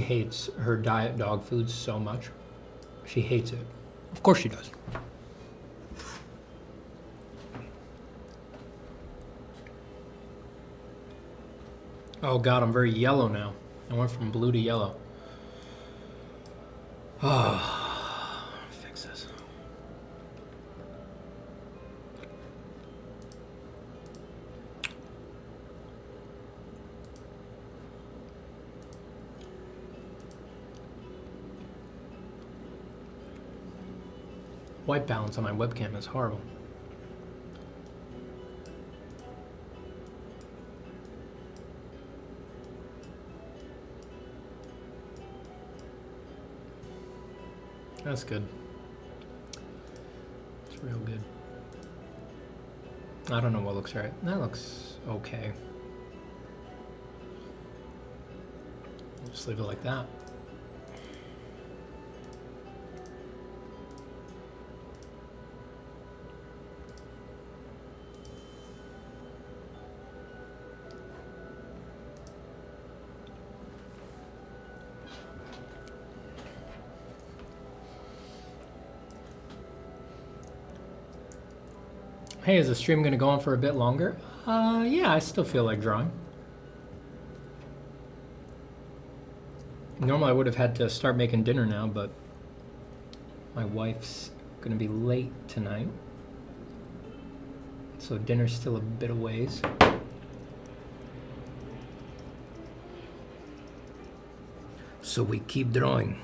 hates her diet dog food so much. She hates it. Of course she does. Oh God, I'm very yellow now. I went from blue to yellow. Oh, fix this. White balance on my webcam is horrible. That's good. It's real good. I don't know what looks right. That looks okay. I'll just leave it like that. Hey, is the stream gonna go on for a bit longer? Yeah, I still feel like drawing. Normally I would have had to start making dinner now, but my wife's gonna be late tonight. So dinner's still a bit of ways. So we keep drawing.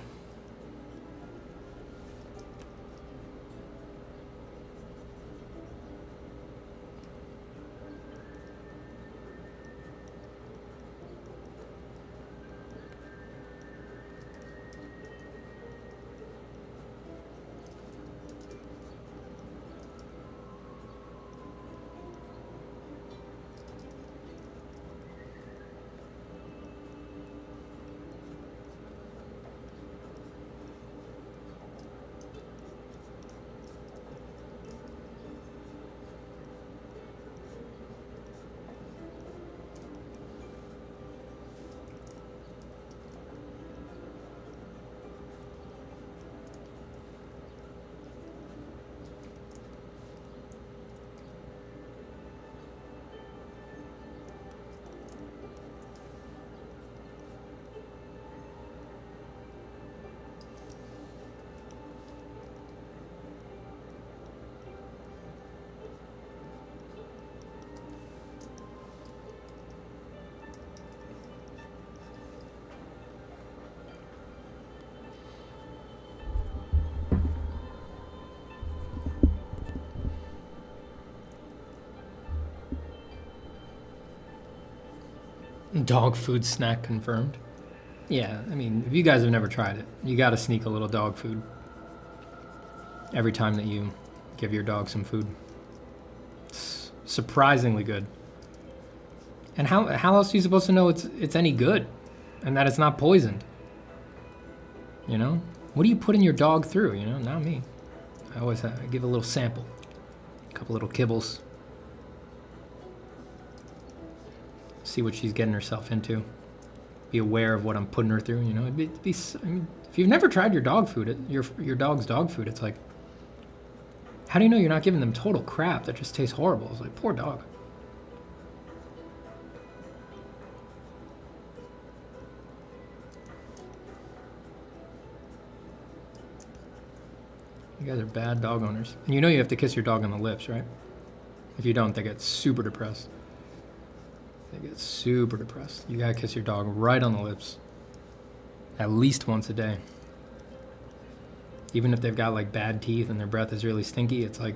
Dog food snack confirmed. Yeah, I mean, if you guys have never tried it, you gotta sneak a little dog food every time that you give your dog some food. It's surprisingly good. And how else are you supposed to know it's any good and that it's not poisoned? You know? What do you put in your dog through, you know? Not me. I give a little sample. A couple little kibbles. See what she's getting herself into. Be aware of what I'm putting her through, you know? I mean, if you've never tried your dog food, your dog's dog food, it's like, how do you know you're not giving them total crap that just tastes horrible? It's like, poor dog. You guys are bad dog owners. And you know you have to kiss your dog on the lips, right? If you don't, they get super depressed. They get super depressed. You gotta kiss your dog right on the lips. At least once a day. Even if they've got like bad teeth and their breath is really stinky, it's like,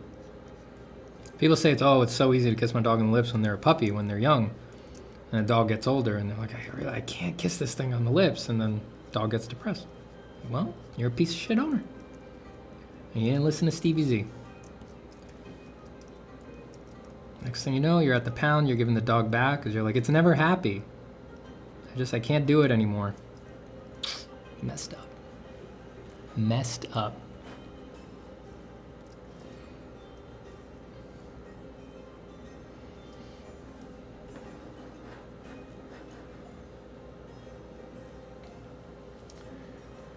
people say it's so easy to kiss my dog on the lips when they're a puppy, when they're young. And a dog gets older and they're like, I can't kiss this thing on the lips. And then dog gets depressed. Well, you're a piece of shit owner. And you didn't listen to Stevie Z. Next thing you know, you're at the pound, you're giving the dog back because you're like, it's never happy. I can't do it anymore. Messed up. Messed up.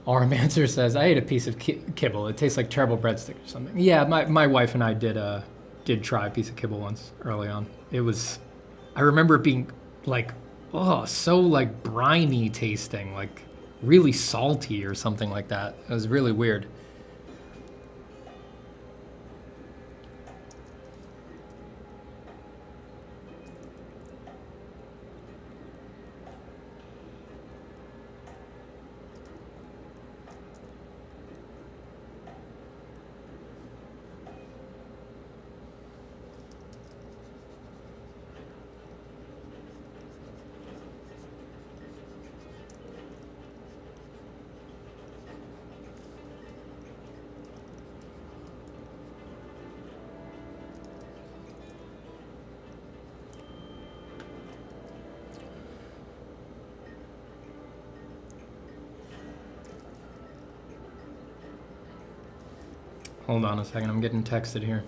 Armancer says, I ate a piece of kibble. It tastes like terrible breadstick or something. Yeah, my wife and I did try a piece of kibble once early on. I remember it being like, so like briny tasting, like really salty or something like that. It was really weird. Hold on a second, I'm getting texted here.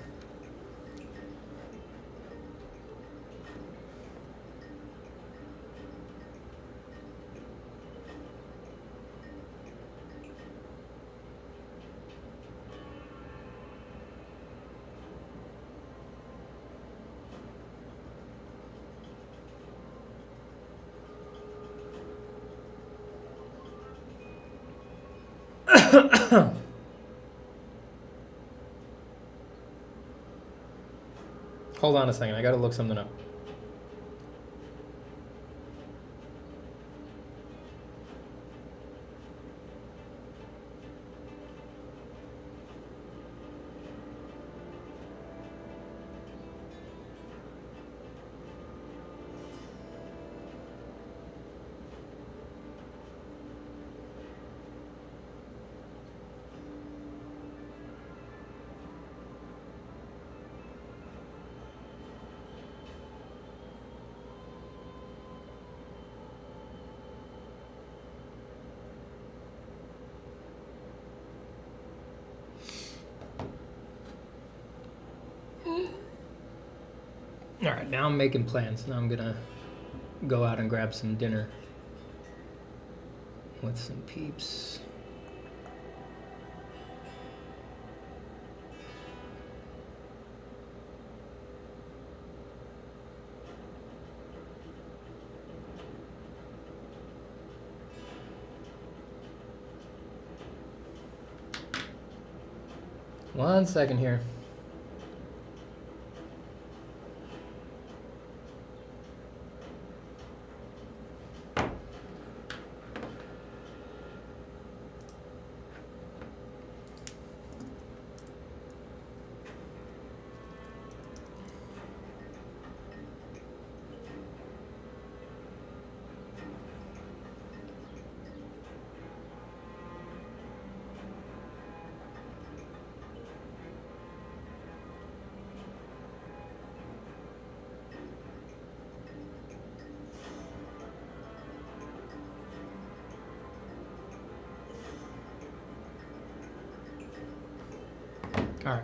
Hold on a second, I gotta look something up. All right, now I'm making plans. Now I'm gonna go out and grab some dinner with some peeps. One second here. All right.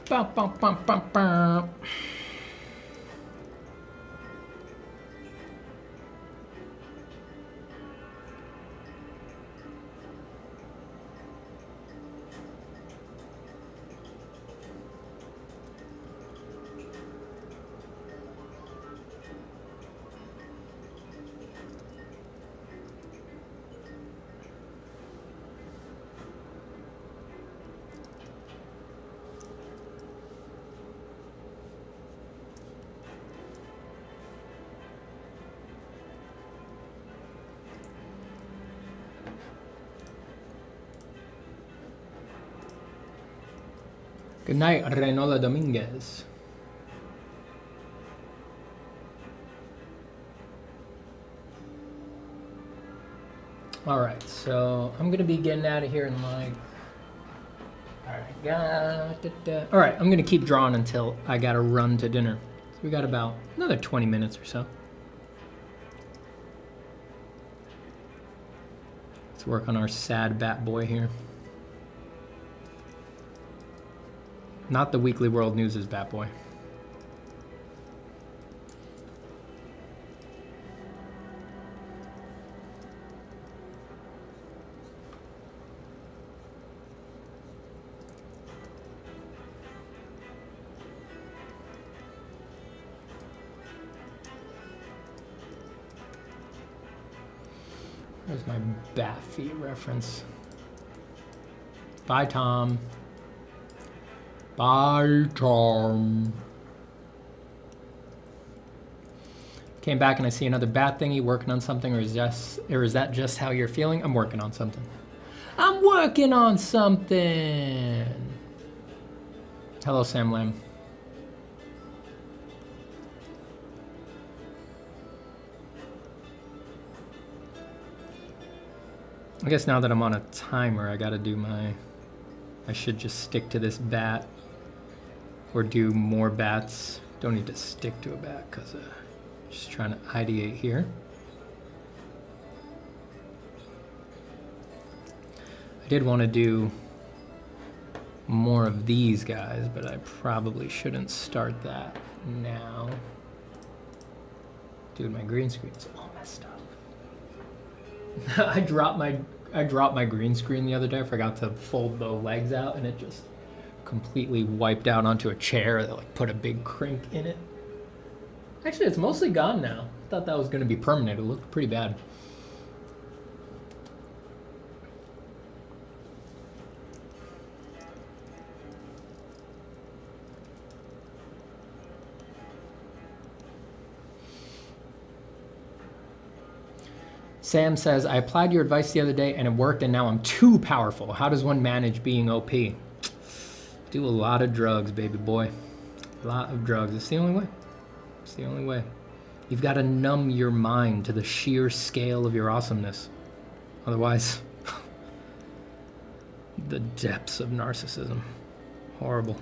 Bum, bum, bum, bum, bum. Good night, Renola Dominguez. All right, so I'm gonna be getting out of here in like. All right, I'm gonna keep drawing until I gotta run to dinner. So we got about another 20 minutes or so. Let's work on our sad bat boy here. Not the Weekly World News' Bat Boy. There's my bat feet reference. Bye, Tom. Bye, Tom. Came back and I see another bat thingy working on something, or is that just how you're feeling? I'm working on something. I'm working on something. Hello, Sam Lamb. I guess now that I'm on a timer, I gotta do I should just stick to this bat. Or do more bats. Don't need to stick to a bat because just trying to ideate here. I did want to do more of these guys, but I probably shouldn't start that now. Dude, my green screen's all messed up. I dropped my green screen the other day. I forgot to fold the legs out, and it just completely wiped out onto a chair that like put a big crink in it. Actually, it's mostly gone now. I thought that was going to be permanent. It looked pretty bad. Sam says, I applied your advice the other day and it worked, and now I'm too powerful. How does one manage being OP? Do a lot of drugs, baby boy. A lot of drugs. It's the only way. It's the only way. You've got to numb your mind to the sheer scale of your awesomeness. Otherwise, the depths of narcissism. Horrible.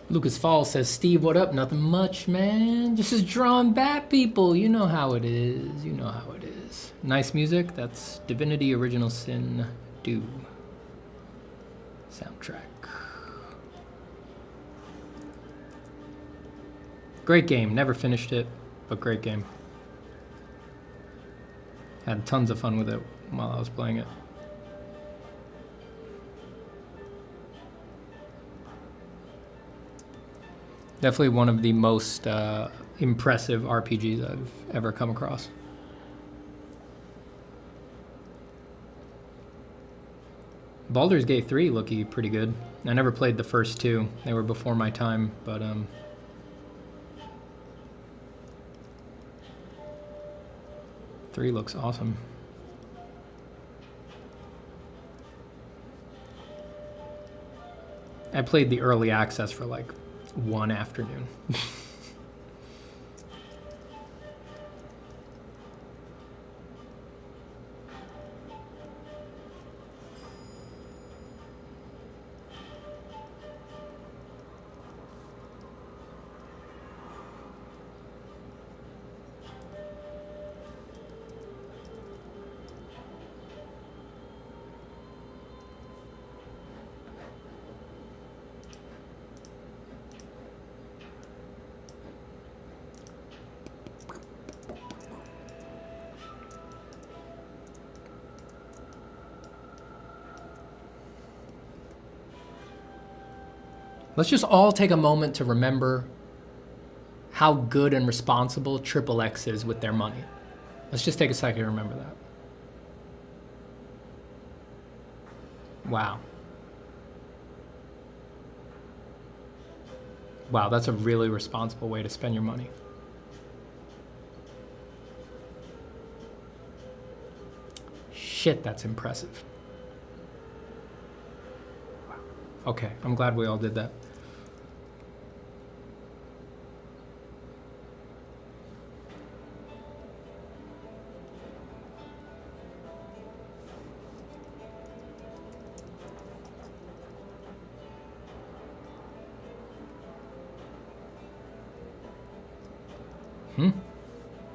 Lucas Falls says, Steve, what up? Nothing much, man. Just drawing bat people. You know how it is. You know how it is. Nice music. That's Divinity Original Sin Do soundtrack. Great game. Never finished it, but great game. Had tons of fun with it while I was playing it. Definitely one of the most impressive RPGs I've ever come across. Baldur's Gate 3 looking pretty good. I never played the first two. They were before my time, but 3 looks awesome. I played the early access for like one afternoon. Let's just all take a moment to remember how good and responsible XXX is with their money. Let's just take a second to remember that. Wow. Wow, that's a really responsible way to spend your money. Shit, that's impressive. Okay, I'm glad we all did that.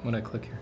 What did I click here?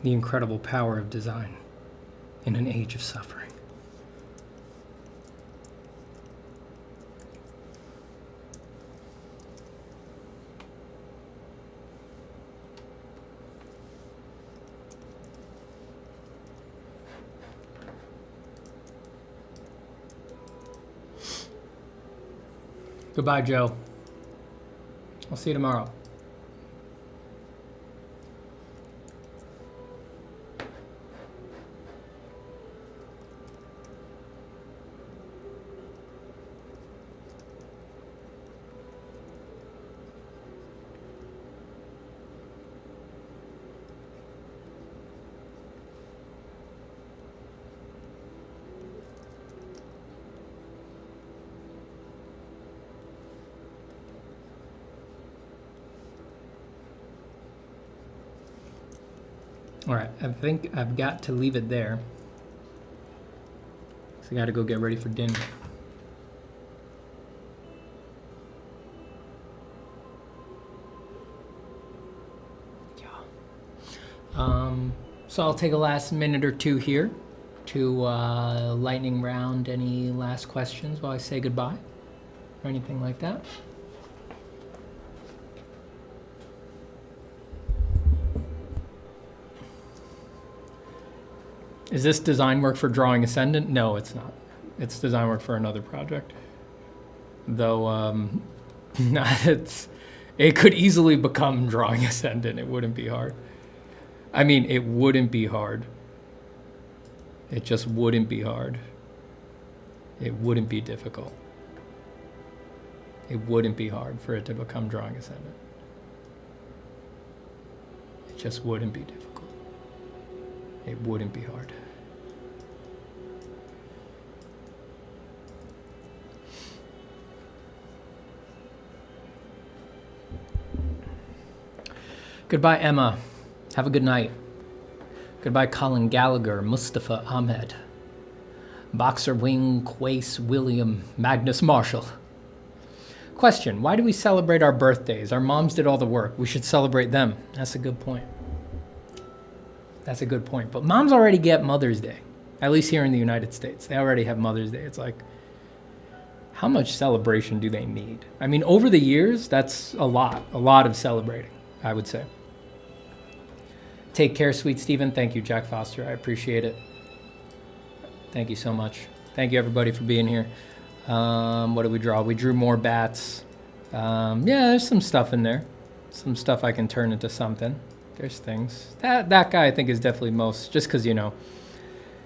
The incredible power of design in an age of suffering. Goodbye, Joe. I'll see you tomorrow. All right, I think I've got to leave it there. So I got to go get ready for dinner. So I'll take a last minute or two here to lightning round any last questions while I say goodbye or anything like that. Is this design work for Drawing Ascendant? No, it's not. It's design work for another project. Though, it could easily become Drawing Ascendant. It wouldn't be hard. I mean, it wouldn't be hard. It just wouldn't be hard. It wouldn't be difficult. It wouldn't be hard for it to become Drawing Ascendant. It just wouldn't be difficult. It wouldn't be hard. Goodbye, Emma. Have a good night. Goodbye, Colin Gallagher, Mustafa Ahmed, Boxer Wing, Quace, William, Magnus Marshall. Question, why do we celebrate our birthdays? Our moms did all the work. We should celebrate them. That's a good point. That's a good point. But moms already get Mother's Day, at least here in the United States. They already have Mother's Day. It's like, how much celebration do they need? I mean, over the years, that's a lot of celebrating, I would say. Take care, sweet Stephen. Thank you, Jack Foster. I appreciate it. Thank you so much. Thank you, everybody, for being here. What did we draw? We drew more bats. Yeah, there's some stuff in there. Some stuff I can turn into something. There's things. That guy I think is definitely most, just because, you know,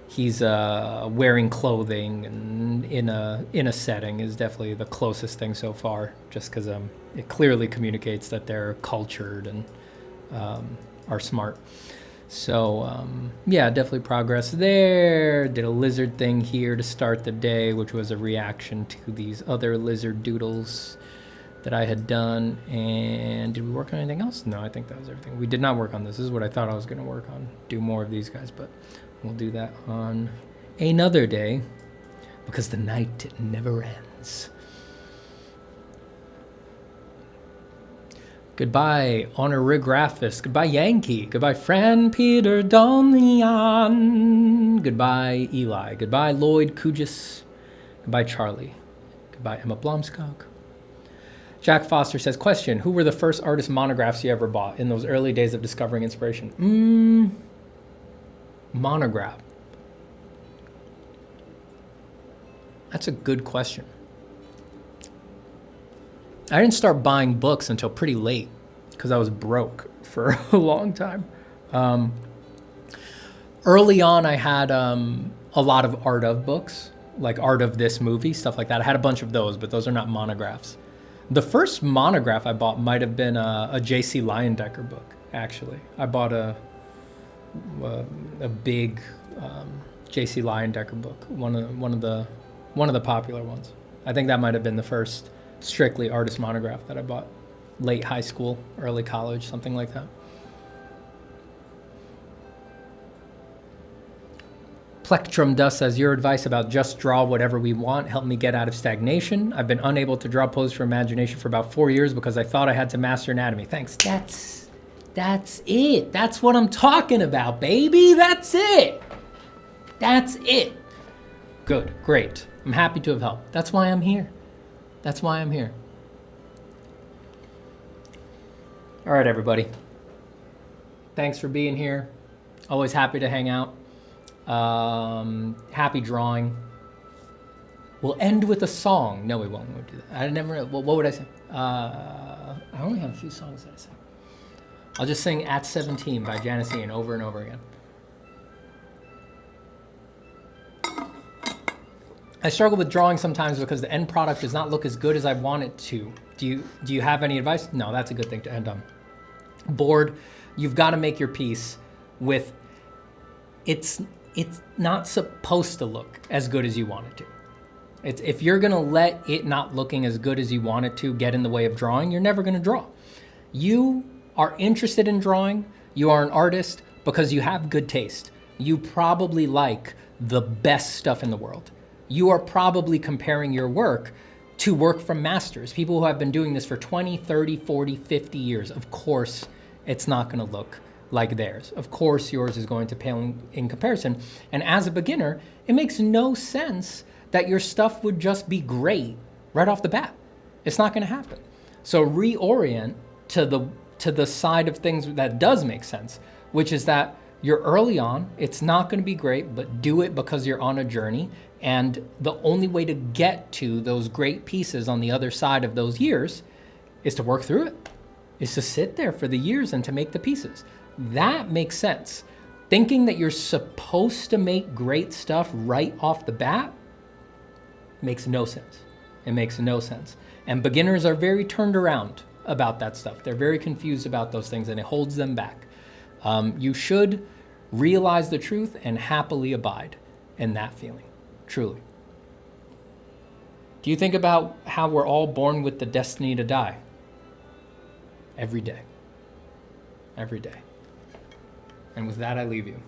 he's wearing clothing and in a setting is definitely the closest thing so far, just because it clearly communicates that they're cultured and are smart. So yeah, definitely progress there. Did a lizard thing here to start the day, which was a reaction to these other lizard doodles that I had done. And did we work on anything else? No, I think that was everything. We did not work on this. This is what I thought I was going to work on. Do more of these guys, but we'll do that on another day because the night never ends. Goodbye, Honorigraphist. Goodbye, Yankee. Goodbye, Fran Peter Donian. Goodbye, Eli. Goodbye, Lloyd Kugis. Goodbye, Charlie. Goodbye, Emma Blomskog. Jack Foster says, question, who were the first artist monographs you ever bought in those early days of discovering inspiration? Monograph. That's a good question. I didn't start buying books until pretty late because I was broke for a long time. Early on, I had a lot of art of books, like art of this movie, stuff like that. I had a bunch of those, but those are not monographs. The first monograph I bought might have been a J.C. Leyendecker book, actually. I bought a big J.C. Leyendecker book, one of the popular ones. I think that might have been the first strictly artist monograph that I bought. Late high school, early college, something like that. Plectrum Dust says, your advice about just draw whatever we want helped me get out of stagnation. I've been unable to draw poses for imagination for about 4 years because I thought I had to master anatomy. Thanks. That's That's it. That's what I'm talking about, baby. That's it. That's it. Good, great. I'm happy to have helped. That's why I'm here. That's why I'm here. All right, everybody. Thanks for being here. Always happy to hang out. Happy drawing. We'll end with a song. No, we won't. We won't do that. I never. What would I say? I only have a few songs that I sing. I'll just sing "At 17" by Janice Ian over and over again. I struggle with drawing sometimes because the end product does not look as good as I want it to. Do you have any advice? No, that's a good thing to end on. Board, you've got to make your piece with, it's not supposed to look as good as you want it to. If you're gonna let it not looking as good as you want it to get in the way of drawing, you're never gonna draw. You are interested in drawing, you are an artist because you have good taste. You probably like the best stuff in the world. You are probably comparing your work to work from masters, people who have been doing this for 20, 30, 40, 50 years. Of course, it's not gonna look like theirs. Of course, yours is going to pale in comparison. And as a beginner, it makes no sense that your stuff would just be great right off the bat. It's not gonna happen. So reorient to the side of things that does make sense, which is that you're early on, it's not gonna be great, but do it because you're on a journey. And the only way to get to those great pieces on the other side of those years is to work through it, is to sit there for the years and to make the pieces. That makes sense. Thinking that you're supposed to make great stuff right off the bat makes no sense. It makes no sense. And beginners are very turned around about that stuff. They're very confused about those things and it holds them back. You should realize the truth and happily abide in that feeling, truly. Do you think about how we're all born with the destiny to die? Every day. Every day. And with that, I leave you.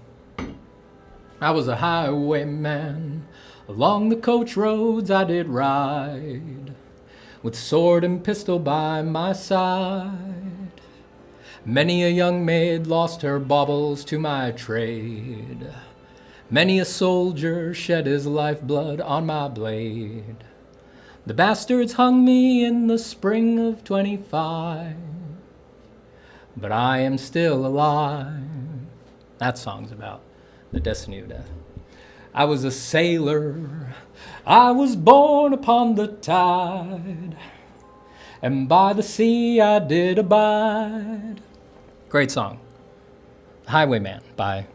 I was a highwayman. Along the coach roads I did ride, with sword and pistol by my side. Many a young maid lost her baubles to my trade. Many a soldier shed his lifeblood on my blade. The bastards hung me in the spring of 25, but I am still alive. That song's about the destiny of death. I was a sailor, I was born upon the tide, and by the sea I did abide. Great song. Highwayman by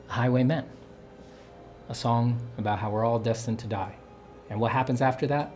Highwaymen. A song about how we're all destined to die. And what happens after that?